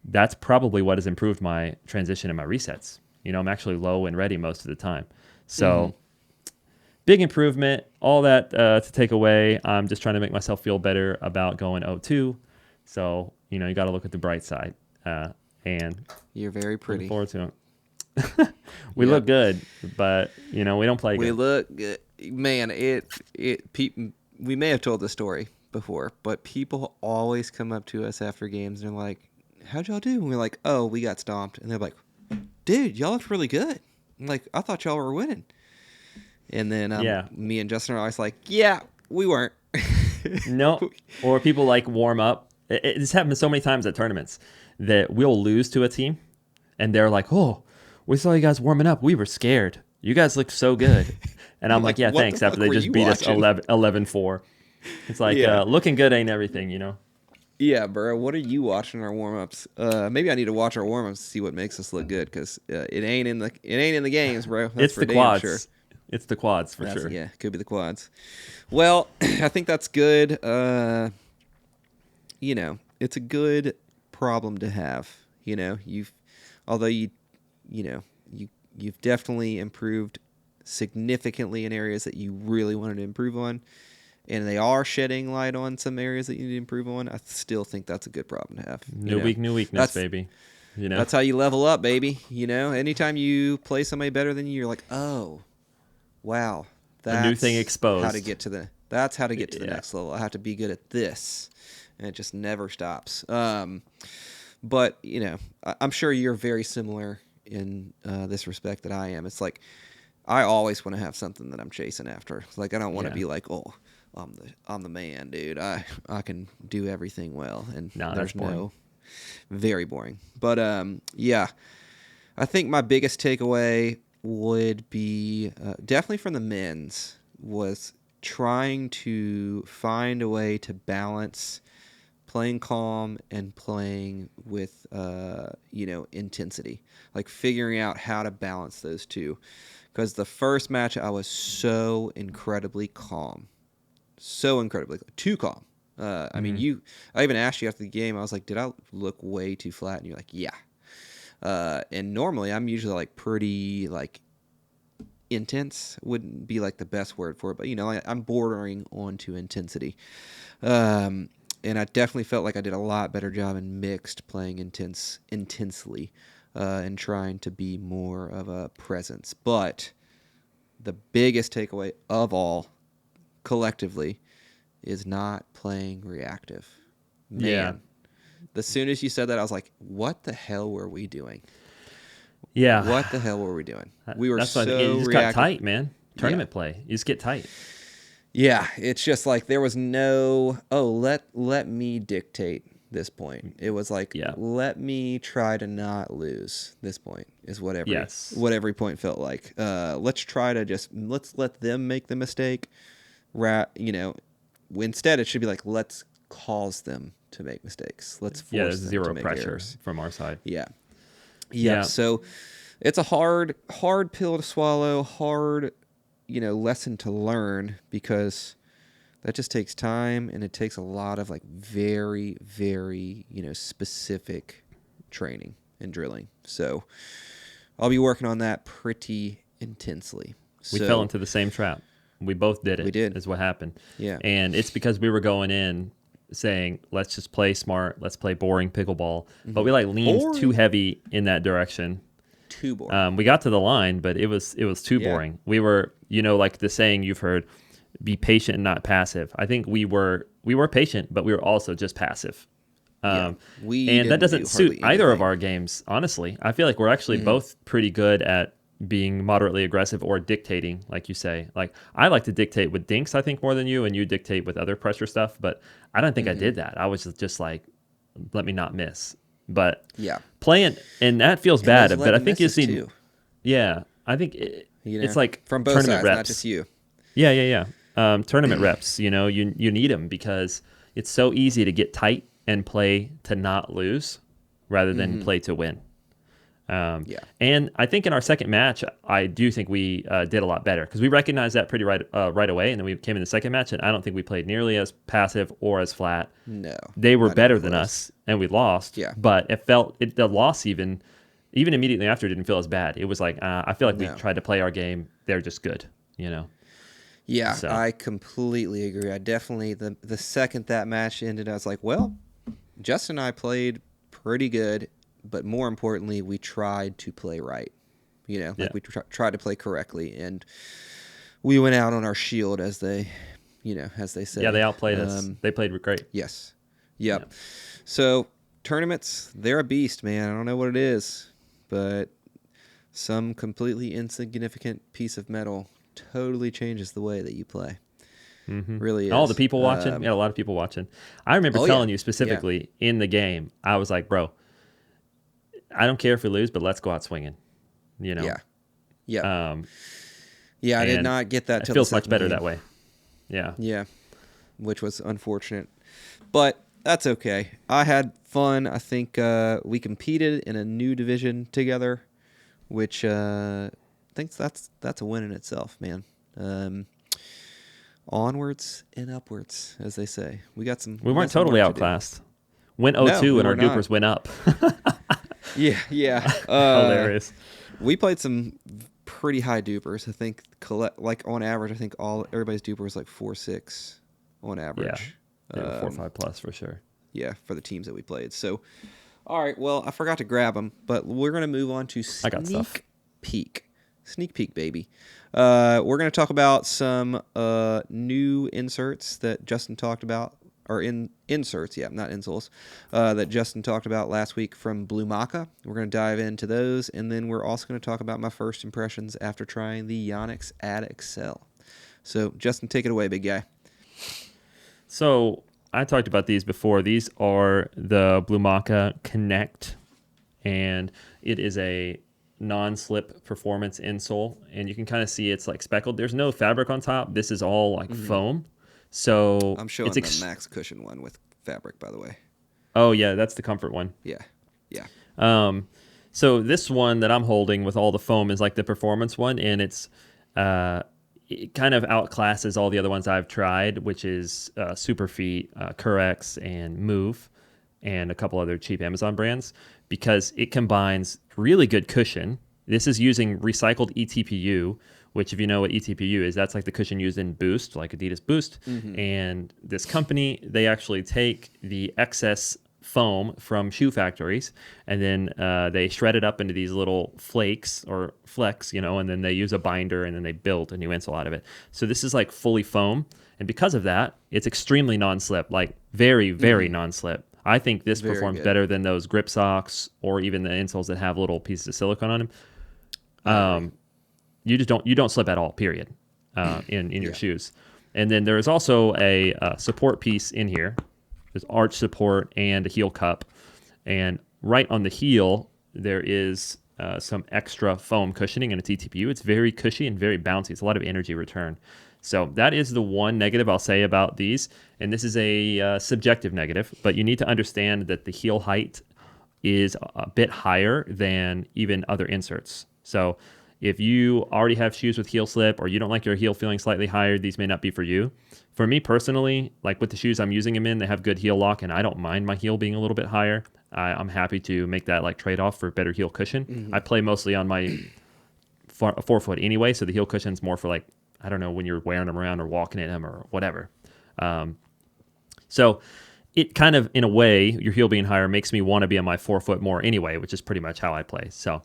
that's probably what has improved my transition and my resets. I'm actually low and ready most of the time. Mm-hmm. So big improvement, all that to take away. I'm just trying to make myself feel better about going 0-2. So, you got to look at the bright side. And You're very looking pretty. forward to it. We Yep. look good, but, we don't play We good. look good. Man, we may have told the story before, but people always come up to us after games and they're like, "How'd y'all do?" And we're like, "Oh, we got stomped." And they're like, "Dude, y'all looked really good." I'm like, "I thought y'all were winning." And then Yeah. me and Justin are always like, "Yeah, we weren't." No. Or people like warm up. It's happened so many times at tournaments that we'll lose to a team and they're like, "Oh, we saw you guys warming up. We were scared. You guys looked so good." And We're I'm like, like, "Yeah, "What the thanks." After fuck they were just you beat us watching? 11-4. It's like Yeah. looking good ain't everything. Yeah, bro. What are you watching our warm ups? Maybe I need to watch our warm ups to see what makes us look good because it ain't in the games, bro. That's It's for the damn sure. quads. It's the quads for That's sure. yeah, could be the quads. Well, I think that's good. It's a good problem to have. Although you've definitely improved significantly in areas that you really wanted to improve on, and they are shedding light on some areas that you need to improve on. I still think that's a good problem to have. New week, new weakness, That's baby. that's how you level up, baby. Anytime you play somebody better than you, you're like, oh, wow, A new thing that's how to exposed. get to the Yeah. next level. I have to be good at this, and it just never stops. But I'm sure you're very similar in this respect that I am. It's like I always want to have something that I'm chasing after. It's like I don't want to Yeah. be like, oh, I'm the man, dude. I can do everything well, and No, that's there's boring. no very boring. But yeah, I think my biggest takeaway would be definitely from the men's was trying to find a way to balance playing calm and playing with intensity, like figuring out how to balance those two. Because the first match I was so incredibly calm, too calm. I mean, Hmm. I even asked you after the game. I was like, "Did I look way too flat?" And you're like, "Yeah." And normally I'm usually like pretty like intense. Wouldn't be like the best word for it, but I'm bordering onto intensity. And I definitely felt like I did a lot better job in mixed playing intensely, and trying to be more of a presence. But the biggest takeaway of all, collectively, is not playing reactive. Yeah. Man, as soon as you said that, I was like, what the hell were we doing? Yeah. What the hell were we doing? We were That's why you so just got reactive. tight, man. Yeah. Tournament play. You just get tight. Yeah, it's just like there was no, oh, let me dictate this point. It was like, Yeah. let me try to not lose this point is Yes. what every point felt like. Let's let them make the mistake. Instead it should be like, let's cause them to make mistakes. Let's Yeah, force there's them to zero make pressure errors. from our side. Yeah. Yep. Yeah. So it's a hard pill to swallow, hard, lesson to learn because that just takes time and it takes a lot of like very, very, specific training and drilling. So I'll be working on that pretty intensely. We fell So into the same trap. We both did we it, did. is what happened. Yeah. And it's because we were going in saying, let's just play smart, let's play boring pickleball. But we like leaned too Boring. heavy in that direction. Too boring. We got to the line, but it was too Yeah. boring. We were, like the saying you've heard, be patient and not passive. I think we were patient, but we were also just passive. Yeah. We And that didn't do doesn't suit hardly either of anything. our games, honestly. I feel like we're actually both pretty good at being moderately aggressive or dictating, like you say. Like, I like to dictate with dinks, I think, more than you, and you dictate with other pressure stuff, but I don't think I did that. I was just like, let me not miss. But Yeah. playing, and that feels And those bad, but I letting think you misses see, too. yeah, I think it's like From both tournament sides, reps. not just you. Yeah. Tournament reps, you need them because it's so easy to get tight and play to not lose rather than play to win. Yeah. And I think in our second match, I do think we did a lot better because we recognized that pretty right away. And then we came in the second match, and I don't think we played nearly as passive or as flat. No. They were not better even than close. us, and we lost. Yeah. But the loss even immediately after didn't feel as bad. It was like, I feel like we tried to play our game. They're just good, Yeah, So. I completely agree. I definitely the second that match ended, I was like, well, Justin and I played pretty good, but more importantly, we tried to play right. We tried to play correctly, and we went out on our shield, as they say. Yeah, they outplayed us. They played great. Yes. Yep. So tournaments, they're a beast, man. I don't know what it is, but some completely insignificant piece of metal totally changes the way that you play. Really is. All the people watching. We had a lot of people watching. I remember telling you specifically in the game, I was like, bro, I don't care if we lose, but let's go out swinging. Yeah. Um, Yeah, I did and not get that it till feels the much second better game. that way. Yeah. Yeah, which was unfortunate. But that's okay. I had fun. I think we competed in a new division together, which I think that's a win in itself, man. Onwards and upwards, as they say. We got some. We weren't got some totally work to do. outclassed. Went No, 0-2 we and our were not. dupers went up. Yeah. Hilarious. We played some pretty high dupers. I think, like on average, I think everybody's duper was like 4.6 on average. Yeah, 4-5 plus for sure. Yeah, for the teams that we played. So, all right. Well, I forgot to grab them, but we're gonna move on to I got stuff. peek. Sneak peek, baby. We're gonna talk about some new inserts that Justin talked about, or inserts, not insoles, that Justin talked about last week from Blumaka. We're going to dive into those, and then we're also going to talk about my first impressions after trying the Yonex at Accel. So, Justin, take it away, big guy. So I talked about these before. These are the Blumaka Connect, and it is a non-slip performance insole, and you can kind of see it's like speckled. There's no fabric on top. This is all like foam. So I'm showing it's the Max Cushion one with fabric, by the way. Oh yeah, that's the comfort one. Yeah. So this one that I'm holding with all the foam is like the performance one, and it kind of outclasses all the other ones I've tried, which is Superfeet, Curex, and Move, and a couple other cheap Amazon brands, because it combines really good cushion. This is using recycled eTPU, which, if you know what eTPU is, that's like the cushion used in Boost, like Adidas Boost. And this company, they actually take the excess foam from shoe factories, and then they shred it up into these little flakes or flecks, and then they use a binder, and then they build a new insole out of it. So this is like fully foam, and because of that, it's extremely non-slip, like very, very non-slip. I think this Very performs good. better than those grip socks or even the insoles that have little pieces of silicone on them. You don't slip at all, period, in your shoes. And then there is also a support piece in here. There's arch support and a heel cup. And right on the heel, there is some extra foam cushioning and a TTPU. It's very cushy and very bouncy. It's a lot of energy return. So that is the one negative I'll say about these. And this is a subjective negative, but you need to understand that the heel height is a bit higher than even other inserts. So if you already have shoes with heel slip, or you don't like your heel feeling slightly higher, these may not be for you. For me personally, like with the shoes I'm using them in, they have good heel lock, and I don't mind my heel being a little bit higher. I'm happy to make that like trade-off for better heel cushion. I play mostly on my forefoot anyway, so the heel cushion's more for like, I don't know, when you're wearing them around or walking in them or whatever. So it kind of, in a way, your heel being higher makes me want to be on my forefoot more anyway, which is pretty much how I play. So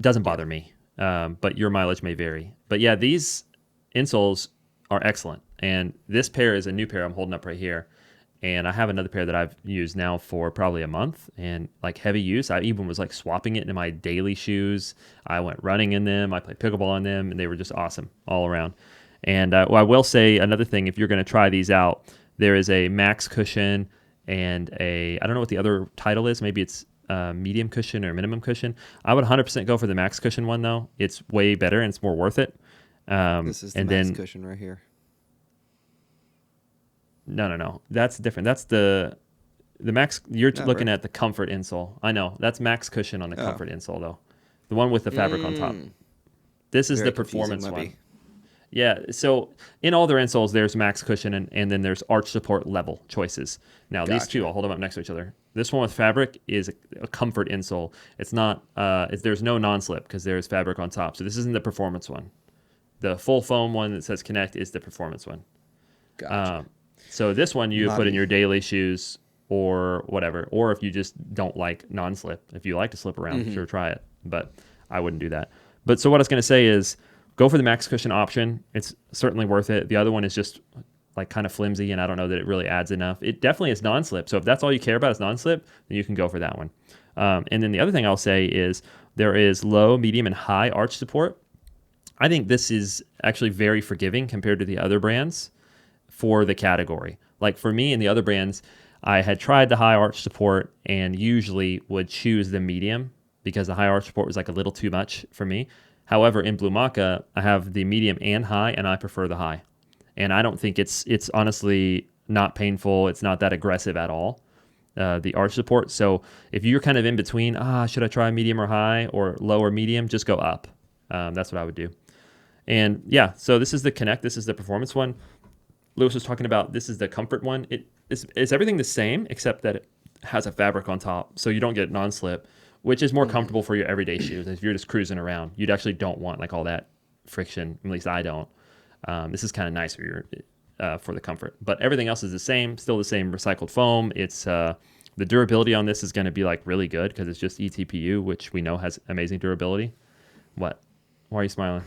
Doesn't bother me, but your mileage may vary. But yeah, these insoles are excellent. And this pair is a new pair I'm holding up right here. And I have another pair that I've used now for probably a month, and like heavy use. I even was like swapping it into my daily shoes. I went running in them. I played pickleball in them, and they were just awesome all around. And I will say another thing: if you're going to try these out, there is a max cushion and I don't know what the other title is. Maybe it's medium cushion or minimum cushion. I would 100% go for the max cushion one though. It's way better and it's more worth it. This is the max cushion right here. No. That's different. That's the max. You're looking at the comfort insole. I know. That's max cushion on the comfort insole, though. The one with the fabric on top. This is Very the performance confusing, one. Yeah. So in all their insoles, there's max cushion and then there's arch support level choices. Now, these two, I'll hold them up next to each other. This one with fabric is a comfort insole. It's not, there's no non-slip because there's fabric on top. So this isn't the performance one. The full foam one that says Connect is the performance one. Gotcha. So this one you put in your daily shoes or whatever, or if you just don't like non-slip, if you like to slip around, sure, try it. But I wouldn't do that. But so what I was going to say is go for the max cushion option. It's certainly worth it. The other one is just like kind of flimsy, and I don't know that it really adds enough. It definitely is non-slip. So if that's all you care about is non-slip, then you can go for that one. And then the other thing I'll say is there is low, medium, and high arch support. I think this is actually very forgiving compared to the other brands for the category. Like for me and the other brands, I had tried the high arch support and usually would choose the medium because the high arch support was like a little too much for me. However, in Blumaka, I have the medium and high, and I prefer the high. And I don't think it's honestly not painful. It's not that aggressive at all, the arch support. So if you're kind of in between, should I try medium or high or low or medium, just go up. That's what I would do. And yeah, so this is the Connect. This is the performance one. Lewis was talking about this is the comfort one. It's everything the same except that it has a fabric on top, so you don't get non-slip, which is more comfortable for your everyday shoes. If you're just cruising around, you'd actually don't want like all that friction. At least I don't. This is kind of nice for the comfort, but everything else is the same. Still the same recycled foam. It's the durability on this is going to be like really good because it's just ETPU, which we know has amazing durability. What? Why are you smiling?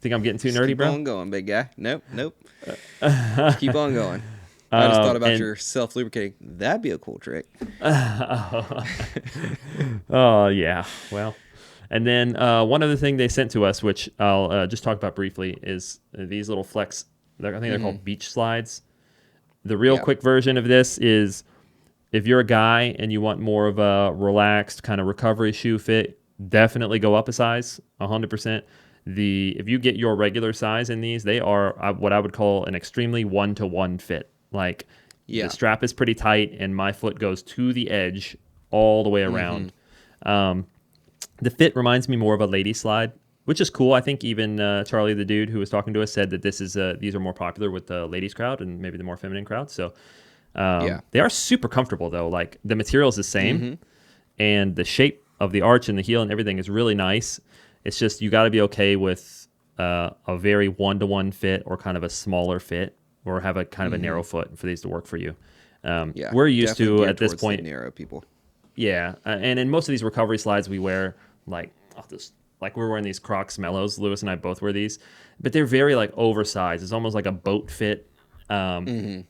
Think I'm getting too nerdy, bro? Keep on going, big guy. Nope. Keep on going. I just thought about your self-lubricating. That'd be a cool trick. Oh, yeah. Well, and then one other thing they sent to us, which I'll just talk about briefly, is these little flex. I think they're called beach slides. The real quick version of this is if you're a guy and you want more of a relaxed kind of recovery shoe fit, definitely go up a size, 100%. If you get your regular size in these, they are what I would call an extremely one-to-one fit. Like the strap is pretty tight and my foot goes to the edge all the way around. The fit reminds me more of a lady slide, which is cool. I think even Charlie, the dude who was talking to us, said that these are more popular with the ladies crowd and maybe the more feminine crowd. So they are super comfortable though. Like the material is the same and the shape of the arch and the heel and everything is really nice. It's just you got to be okay with a very one-to-one fit or kind of a smaller fit or have a kind of a narrow foot for these to work for you. We're used to at this point narrow people. Yeah, and in most of these recovery slides we wear like we're wearing these Crocs Mellows. Lewis and I both wear these, but they're very like oversized. It's almost like a boat fit,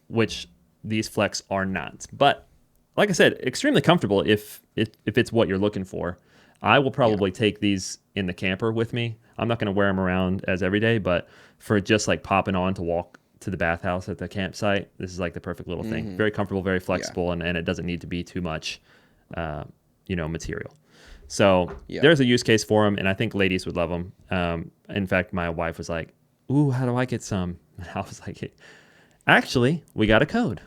which these Flex are not. But like I said, extremely comfortable if it's what you're looking for. I will probably take these in the camper with me. I'm not going to wear them around as every day, but for just like popping on to walk to the bathhouse at the campsite, this is like the perfect little thing. Very comfortable, very flexible, and it doesn't need to be too much, material. So there's a use case for them, and I think ladies would love them. In fact, my wife was like, "Ooh, how do I get some?" And I was like, "Actually, we got a code,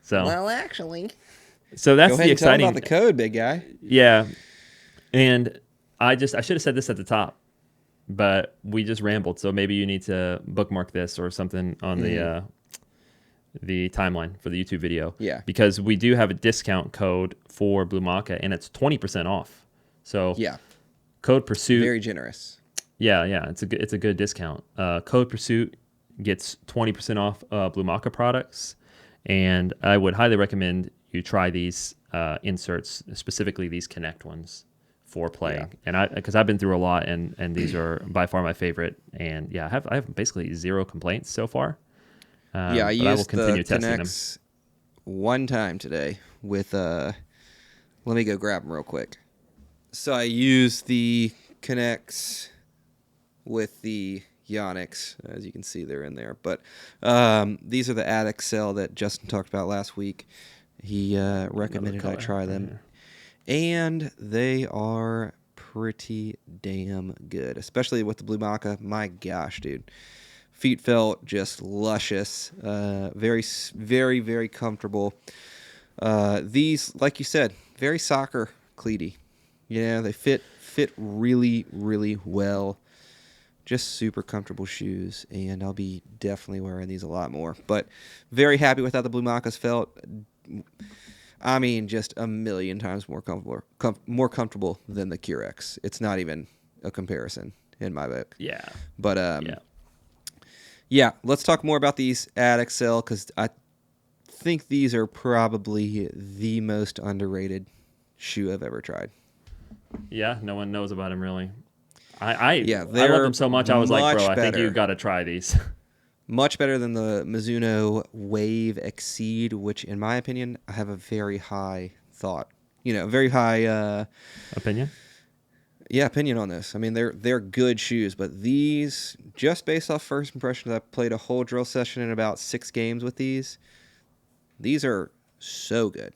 So well, actually, so that's go ahead the and tell exciting about the code, big guy. Yeah. And I should have said this at the top, but we just rambled. So maybe you need to bookmark this or something on the timeline for the YouTube video. Yeah. Because we do have a discount code for Blumaka, and it's 20% off. So code Pursuit. Very generous. Yeah. It's a good discount. Code Pursuit gets 20% off Blumaka products, and I would highly recommend you try these inserts, specifically these Connect ones, for playing. And because I've been through a lot, and these are by far my favorite. And yeah, I have basically zero complaints so far. Yeah, I but I will used the continue testing them. Yonex one time today with let me go grab them real quick. So I used the Connects with the Yonex, as you can see they're in there. But these are the Accel that Justin talked about last week. He recommended I try them, and they are pretty damn good, especially with the Blumaka. My gosh, dude. Feet felt just luscious, very, very, very comfortable. These, like you said, very soccer cleaty. Yeah, they fit really, really well. Just super comfortable shoes, and I'll be definitely wearing these a lot more. But very happy with how the Blumakas felt. I mean, just a million times more comfortable than the Curex. It's not even a comparison in my book. Yeah. But yeah, let's talk more about these at Accel, because I think these are probably the most underrated shoe I've ever tried. Yeah, no one knows about them really. I Yeah, love them so much. I was like, bro, I think you better. got to try these. Much better than the Mizuno Wave Exceed, which, in my opinion, I have a very high thought. Very high Opinion? opinion on this. I mean, they're good shoes, but these, just based off first impressions, I played a whole drill session in about 6 games with these. These are so good.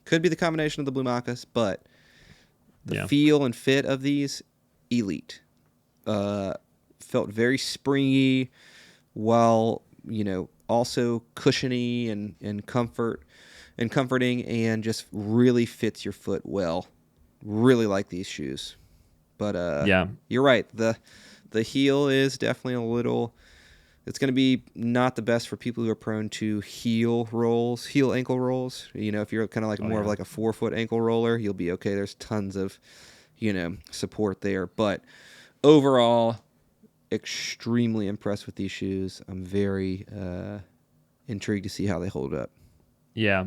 Could be the combination of the Blumakas, but the feel and fit of these, elite. Felt very springy, while also cushiony and comforting, and just really fits your foot well. Really like these shoes. But you're right. The heel is definitely a little. It's going to be not the best for people who are prone to heel ankle rolls. If you're kind of like more of like a 4-foot ankle roller, you'll be okay. There's tons of support there. But overall, extremely impressed with these shoes. I'm very intrigued to see how they hold up. Yeah,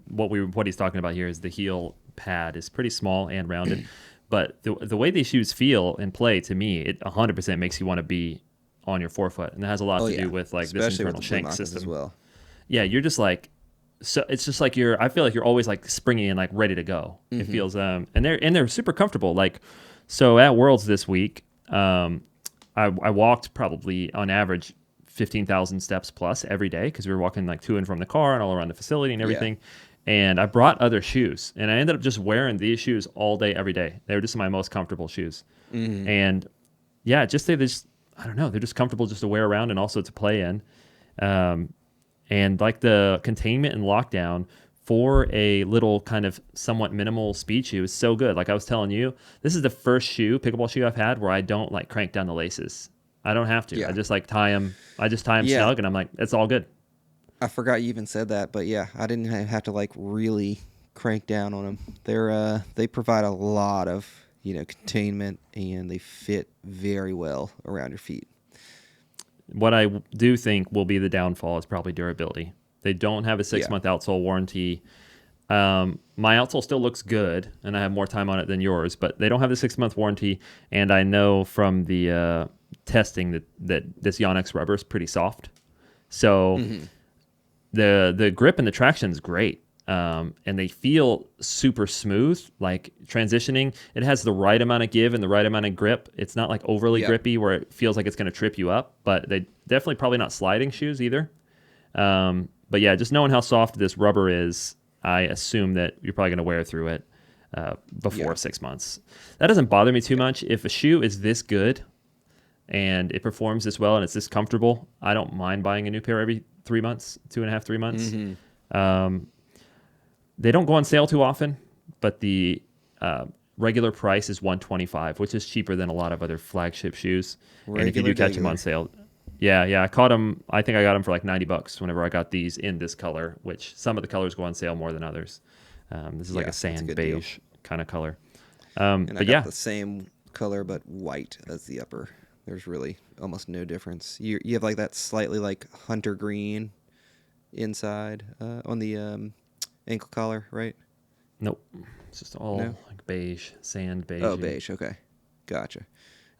what he's talking about here is the heel pad is pretty small and rounded, but the way these shoes feel and play, to me, it 100% makes you want to be on your forefoot, and that has a lot to do with like especially this internal with the shank Blumakas system as well. Yeah, you're just like, so it's just like I feel like you're always like springy and like ready to go. It feels and they're super comfortable. Like, so at Worlds this week, I walked probably on average 15,000 steps plus every day, because we were walking like to and from the car and all around the facility and everything. And I brought other shoes, and I ended up just wearing these shoes all day, every day. They were just my most comfortable shoes. And yeah, I don't know, they're just comfortable just to wear around and also to play in. And like the containment and lockdown for a little kind of somewhat minimal speed shoe is so good. Like I was telling you, this is the first pickleball shoe I've had where I don't like crank down the laces. I don't have to. Yeah. I just like tie them. I just tie them snug, and I'm like, it's all good. I forgot you even said that, but yeah, I didn't have to like really crank down on them. They provide a lot of containment, and they fit very well around your feet. What I do think will be the downfall is probably durability. They don't have a 6-month outsole warranty. My outsole still looks good, and I have more time on it than yours, but they don't have the 6-month warranty. And I know from the testing that this Yonex rubber is pretty soft. So the grip and the traction is great. And they feel super smooth, like transitioning. It has the right amount of give and the right amount of grip. It's not like overly grippy where it feels like it's going to trip you up, but they definitely probably not sliding shoes either. But yeah, just knowing how soft this rubber is, I assume that you're probably going to wear through it before 6 months. That doesn't bother me too much. If a shoe is this good and it performs this well and it's this comfortable, I don't mind buying a new pair every 3 months, 2.5, 3 months. They don't go on sale too often, but the regular price is $125, which is cheaper than a lot of other flagship shoes. And if you do catch them on sale, I caught them. I think I got them for like $90 whenever I got these in this color, which some of the colors go on sale more than others. This is like a sand beige kind of color. And but I got the same color but white as the upper. There's really almost no difference. You have like that slightly like hunter green inside on the ankle collar, right? Nope. It's just all like beige, sand beige. Oh, beige. Okay, gotcha. It's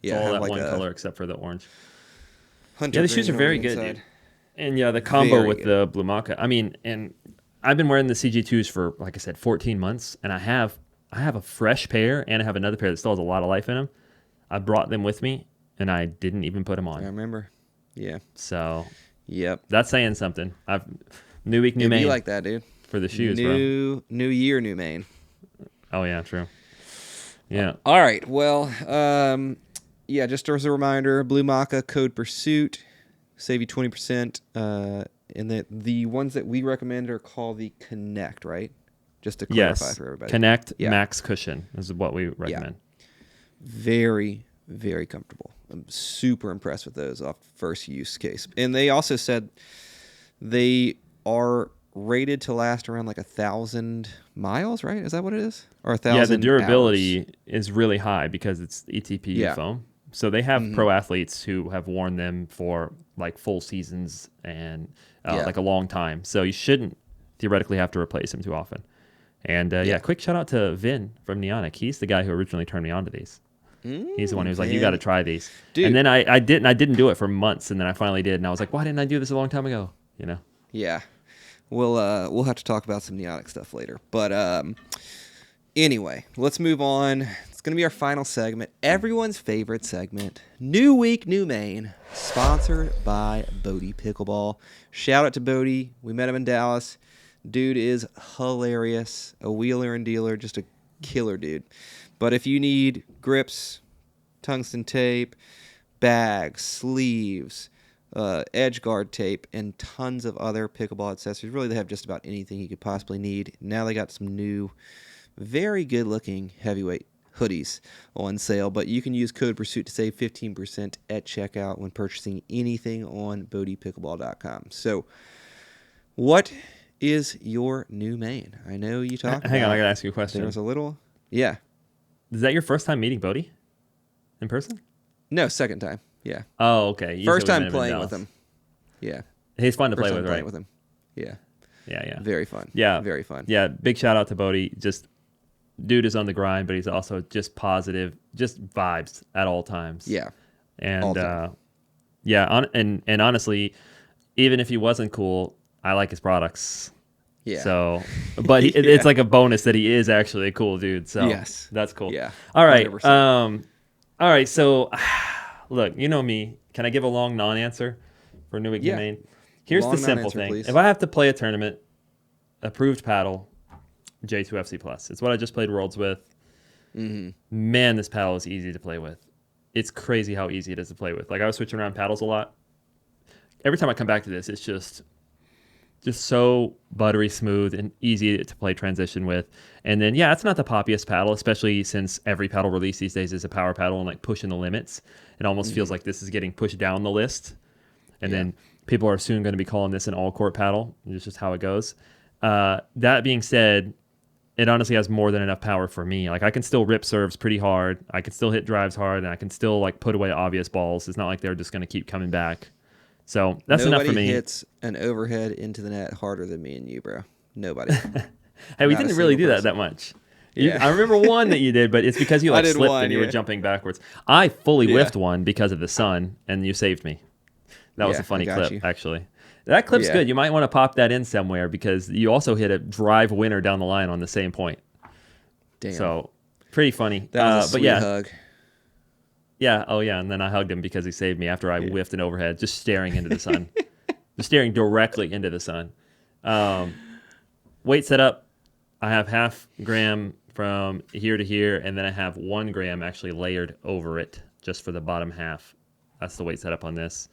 Yeah, all have that like one a color except for the orange. hunter Yeah, the shoes green are on very the good, inside. dude. And yeah, the combo Very with good. the Blumaka. I mean, and I've been wearing the CG2s for, like I said, 14 months, and I have a fresh pair, and I have another pair that still has a lot of life in them. I brought them with me, and I didn't even put them I on. remember. Yeah. So Yep. that's saying something. New week, new It'd be mane like that, dude. for the shoes, bro. New year, new mane. Oh yeah, true. Yeah. All right. Well, yeah. Just as a reminder, Blumaka code Pursuit, save you 20%. And the ones that we recommend are called the Connect, right? Just to clarify Yes. for everybody. Connect Yeah. Max Cushion is what we recommend. Very, very comfortable. I'm super impressed with those off first use case. And they also said they are rated to last around like 1,000 miles, right? Is that what it is? Or 1,000 Yeah, the hours? durability is really high because it's ETP Yeah. foam. So they have pro athletes who have worn them for like full seasons and Yeah. like a long time. So you shouldn't theoretically have to replace them too often. And yeah, quick shout out to Vin from Neonic. He's the guy who originally turned me on to these. He's the one who was like, "You got to try these." Dude. And then I didn't do it for months, and then I finally did, and I was like, "Why didn't I do this a long time ago?" You know. Yeah. We'll have to talk about some Neonic stuff later. But anyway, let's move on. It's going to be our final segment. Everyone's favorite segment. New week, new main. Sponsored by Bodie Pickleball. Shout out to Bodie. We met him in Dallas. Dude is hilarious. A wheeler and dealer. Just a killer dude. But if you need grips, tungsten tape, bags, sleeves, edge guard tape, and tons of other pickleball accessories. Really, they have just about anything you could possibly need. Now they got some new, very good-looking heavyweight hoodies on sale, but you can use code Pursuit to save 15% at checkout when purchasing anything on BodiePickleball.com. So, what is your new main? I know you talked Hang on, about I gotta ask you a question. there was a little... Yeah. Is that your first time meeting Bodie in person? No, second time. Yeah. Oh, okay. You First said we met time him in playing with Dallas. him. Yeah. He's fun to First play time with, playing right? with him. Yeah. Yeah. Very fun. Yeah. Very fun. Yeah. Big shout out to Bodie. Just dude is on the grind, but he's also just positive, just vibes at all times. Yeah. And all time. and honestly, even if he wasn't cool, I like his products. Yeah. So, but it's like a bonus that he is actually a cool dude. So Yes. that's cool. Yeah. All right. 100%. All right. So, look, you know me. Can I give a long non-answer for New Week Yeah. Maine? Here's Long the simple non-answer, thing. please. If I have to play a tournament, approved paddle, J2FC Plus. It's what I just played Worlds with. Mm-hmm. Man, this paddle is easy to play with. It's crazy how easy it is to play with. Like I was switching around paddles a lot. Every time I come back to this, it's just so buttery smooth and easy to play transition with. And then, yeah, it's not the poppiest paddle, especially since every paddle release these days is a power paddle and like pushing the limits. It almost feels like this is getting pushed down the list. And then people are soon going to be calling this an all-court paddle. It's just how it goes. That being said, it honestly has more than enough power for me. Like I can still rip serves pretty hard. I can still hit drives hard, and I can still like put away obvious balls. It's not like they're just going to keep coming back. So that's enough for me. Nobody hits an overhead into the net harder than me and you, bro. Nobody. Hey, we Not a didn't really do single that person. much. Yeah. I remember one that you did, but it's because you I like did slipped one, and you were yeah. jumping backwards. I fully Yeah. whiffed one because of the sun, and you saved me. That was Yeah, a funny I got clip, you. actually. That clip's Yeah. good. You might want to pop that in somewhere because you also hit a drive winner down the line on the same point. Damn. So pretty funny. That was a but sweet yeah, hug. yeah. Oh yeah, and then I hugged him because he saved me after I whiffed an overhead, just staring into the sun, just staring directly into the sun. Weight setup, I have 0.5 gram from here to here, and then I have 1 gram actually layered over it just for the bottom half. That's the weight setup on this.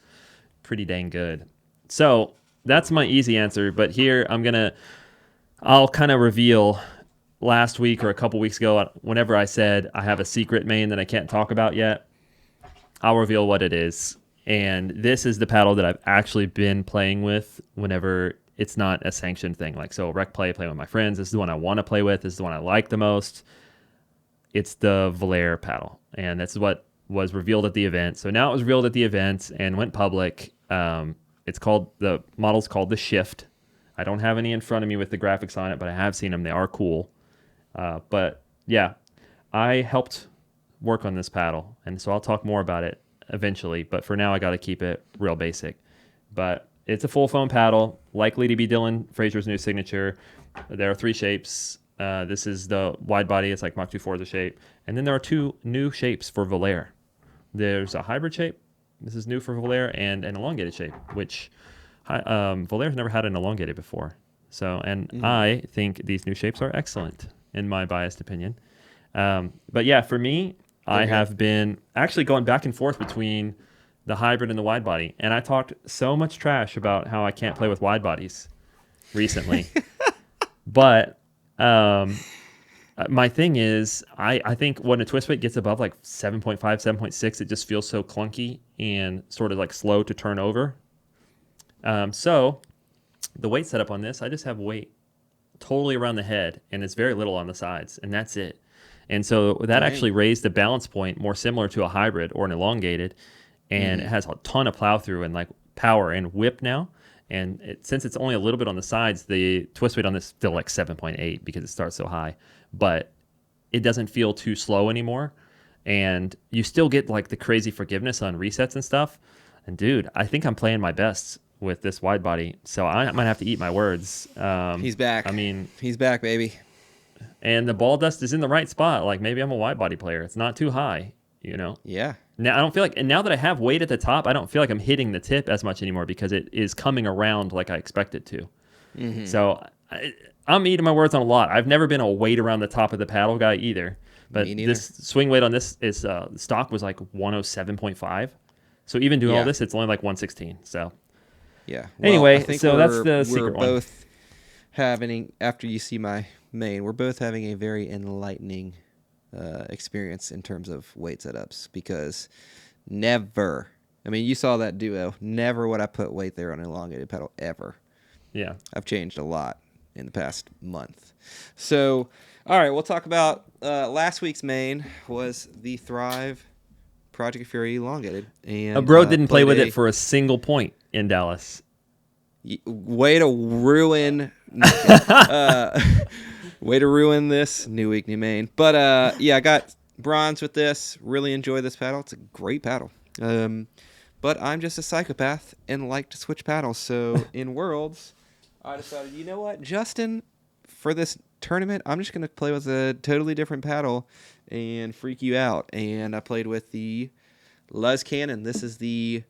Pretty dang good. So that's my easy answer. But here I'll kind of reveal last week or a couple weeks ago, whenever I said I have a secret main that I can't talk about yet, I'll reveal what it is. And this is the paddle that I've actually been playing with whenever it's not a sanctioned thing. Like, so rec play with my friends. This is the one I want to play with. This is the one I like the most. It's the Valère paddle. And that's what was revealed at the event. So now it was revealed at the event and went public. The model's called the Shift. I don't have any in front of me with the graphics on it, but I have seen them. They are cool. But yeah, I helped work on this paddle, and so I'll talk more about it eventually. But for now, I got to keep it real basic. But it's a full foam paddle, likely to be Dylan Fraser's new signature. There are 3 shapes. This is the wide body. It's like Mach 2 the shape. And then there are 2 new shapes for Volair. There's a hybrid shape. This is new for Volair, and an elongated shape, which Volair's never had an elongated before. So, and I think these new shapes are excellent, in my biased opinion. But yeah, for me, I have been actually going back and forth between the hybrid and the wide body. And I talked so much trash about how I can't play with wide bodies recently. But my thing is, I think when a twist weight gets above like 7.5, 7.6, it just feels so clunky and sort of like slow to turn over. So the weight setup on this, I just have weight totally around the head, and it's very little on the sides, and that's it. And so that actually raised the balance point more similar to a hybrid or an elongated, and it has a ton of plow through and like power and whip now. And since it's only a little bit on the sides, the twist weight on this is still like 7.8 because it starts so high, but it doesn't feel too slow anymore. And you still get like the crazy forgiveness on resets and stuff. And dude, I think I'm playing my best with this wide body. So I might have to eat my words. He's back. I mean, he's back, baby. And the ball dust is in the right spot. Like maybe I'm a wide body player. It's not too high, you know? Yeah. Now I don't feel like, and now that I have weight at the top, I don't feel like I'm hitting the tip as much anymore because it is coming around like I expect it to. So I'm eating my words on a lot. I've never been a weight around the top of the paddle guy either. But this swing weight on this is stock was like 107.5. So even doing all this, it's only like 116. So yeah. Well, anyway, so that's the secret one. We're both having, after you see my main, we're both having a very enlightening experience in terms of weight setups, because never, I mean, you saw that duo, never would I put weight there on an elongated pedal ever. Yeah. I've changed a lot in the past month. So, all right, we'll talk about last week's main was the Thrive Project Fury elongated. And a bro didn't play with it for a single point in Dallas. Way to ruin way to ruin this new week, new main. But yeah, I got bronze with this. Really enjoy this paddle. It's a great paddle. But I'm just a psychopath and like to switch paddles. So in Worlds, I decided, you know what, Justin, for this tournament, I'm just going to play with a totally different paddle and freak you out. And I played with the Luz Cannon. This is the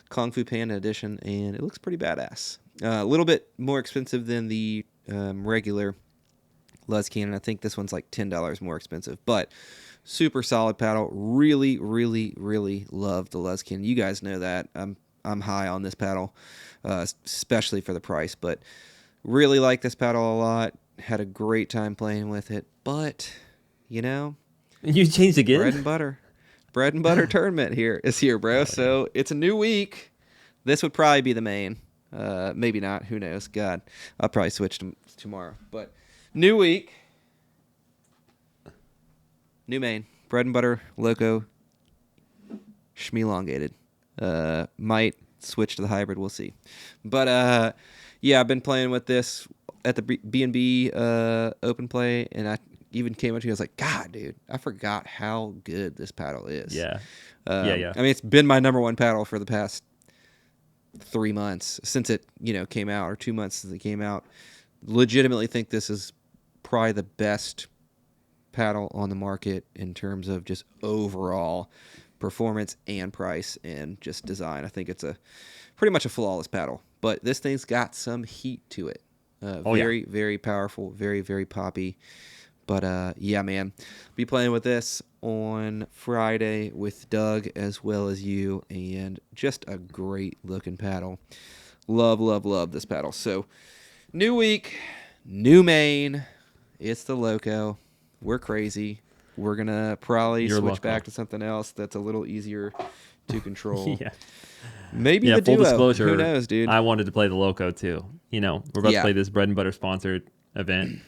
Kung Fu Panda edition, and it looks pretty badass. A little bit more expensive than the regular Luz Cannon. I think this one's like $10 more expensive, but super solid paddle. Really, really, really love the Luz Cannon. You guys know that. I'm high on this paddle, especially for the price, but really like this paddle a lot. Had a great time playing with it, but, you know. You changed again? Bread and butter tournament is here, bro. So it's a new week. This would probably be the main. Maybe not. Who knows? God, I'll probably switch tomorrow. But new week, new main. Bread and butter, loco, schmelongated. Might switch to the hybrid. We'll see. But yeah, I've been playing with this at the B&B open play, and I even came up to you, I was like, God, dude, I forgot how good this paddle is. Yeah. Yeah. I mean, it's been my number one paddle for the past 3 months since it, came out, or 2 months since it came out. Legitimately think this is probably the best paddle on the market in terms of just overall performance and price and just design. I think it's pretty much a flawless paddle, but this thing's got some heat to it. Very powerful, very, very poppy. But, yeah, man, be playing with this on Friday with Doug as well as you, and just a great-looking paddle. Love, love, love this paddle. So, new week, new main. It's the Loco. We're crazy. We're going to probably switch back to something else that's a little easier to control. Yeah. Maybe the full duo. disclosure, who knows, dude? I wanted to play the Loco, too. We're about to play this bread and butter sponsored event.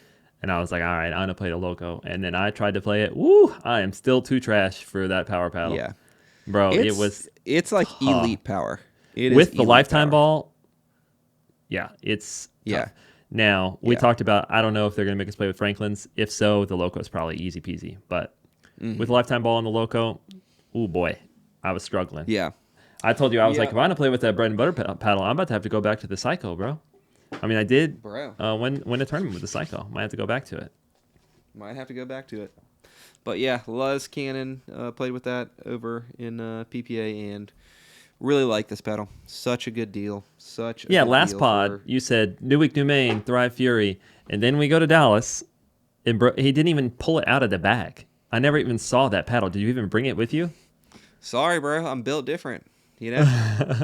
And I was like, all right, I'm going to play the Loco. And then I tried to play it. Woo! I am still too trash for that power paddle. Yeah. Bro, it's like elite power. With the lifetime ball, yeah, it's tough. Now, we Yeah. talked about, I don't know if they're going to make us play with Franklin's. If so, the Loco is probably easy peasy. But with Lifetime Ball on the Loco, oh boy, I was struggling. Yeah. I told you, I was Yeah. like, if I want to play with that bread and butter paddle, I'm about to have to go back to the Psycho, bro. I mean, I did Bro. win a tournament with the Psycho. Might have to go back to it. Might have to go back to it. But yeah, Luz Cannon played with that over in PPA and really like this pedal. Such a good deal. Such a good Last deal pod, for- you said New Week, New Maine, Thrive Fury. And then we go to Dallas, and he didn't even pull it out of the bag. I never even saw that paddle. Did you even bring it with you? Sorry, bro. I'm built different. You know?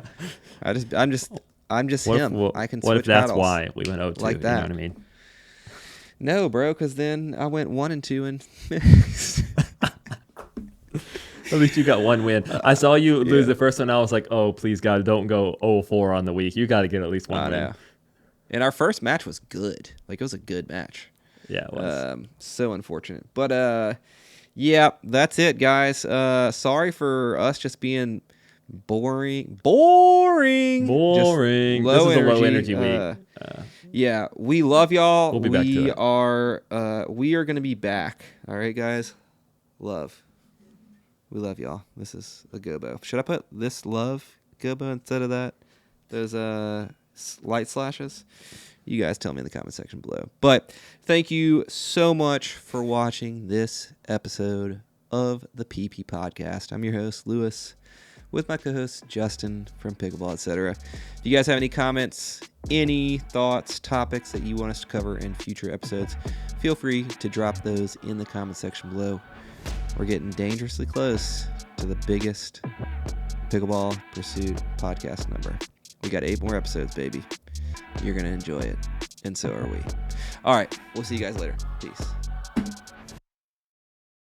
I'm just him. I can switch What if that's paddles. why we went 0-2? Like You that. know what I mean? No, bro, because then I went 1 and 2 and At least you got one win. I saw you lose Yeah. the first one. I was like, oh, please, God, don't go 0-4 on the week. You got to get at least one I win. know. And our first match was good. Like, it was a good match. Yeah, it was. So unfortunate. But, yeah, that's it, guys. Sorry for us just being boring. Boring. Just This is a low energy week. Yeah, we love y'all. We'll be back to it. We are going to be back. All right, guys? Love. We love y'all. This is a gobo. Should I put this love gobo instead of that? Those light slashes? You guys tell me in the comment section below. But thank you so much for watching this episode of the PP Podcast. I'm your host, Lewis, with my co-host, Justin from Pickleball, etc. If you guys have any comments, any thoughts, topics that you want us to cover in future episodes, feel free to drop those in the comment section below. We're getting dangerously close to the biggest Pickleball Pursuit podcast number. We got 8 more episodes, baby. You're going to enjoy it. And so are we. All right. We'll see you guys later. Peace.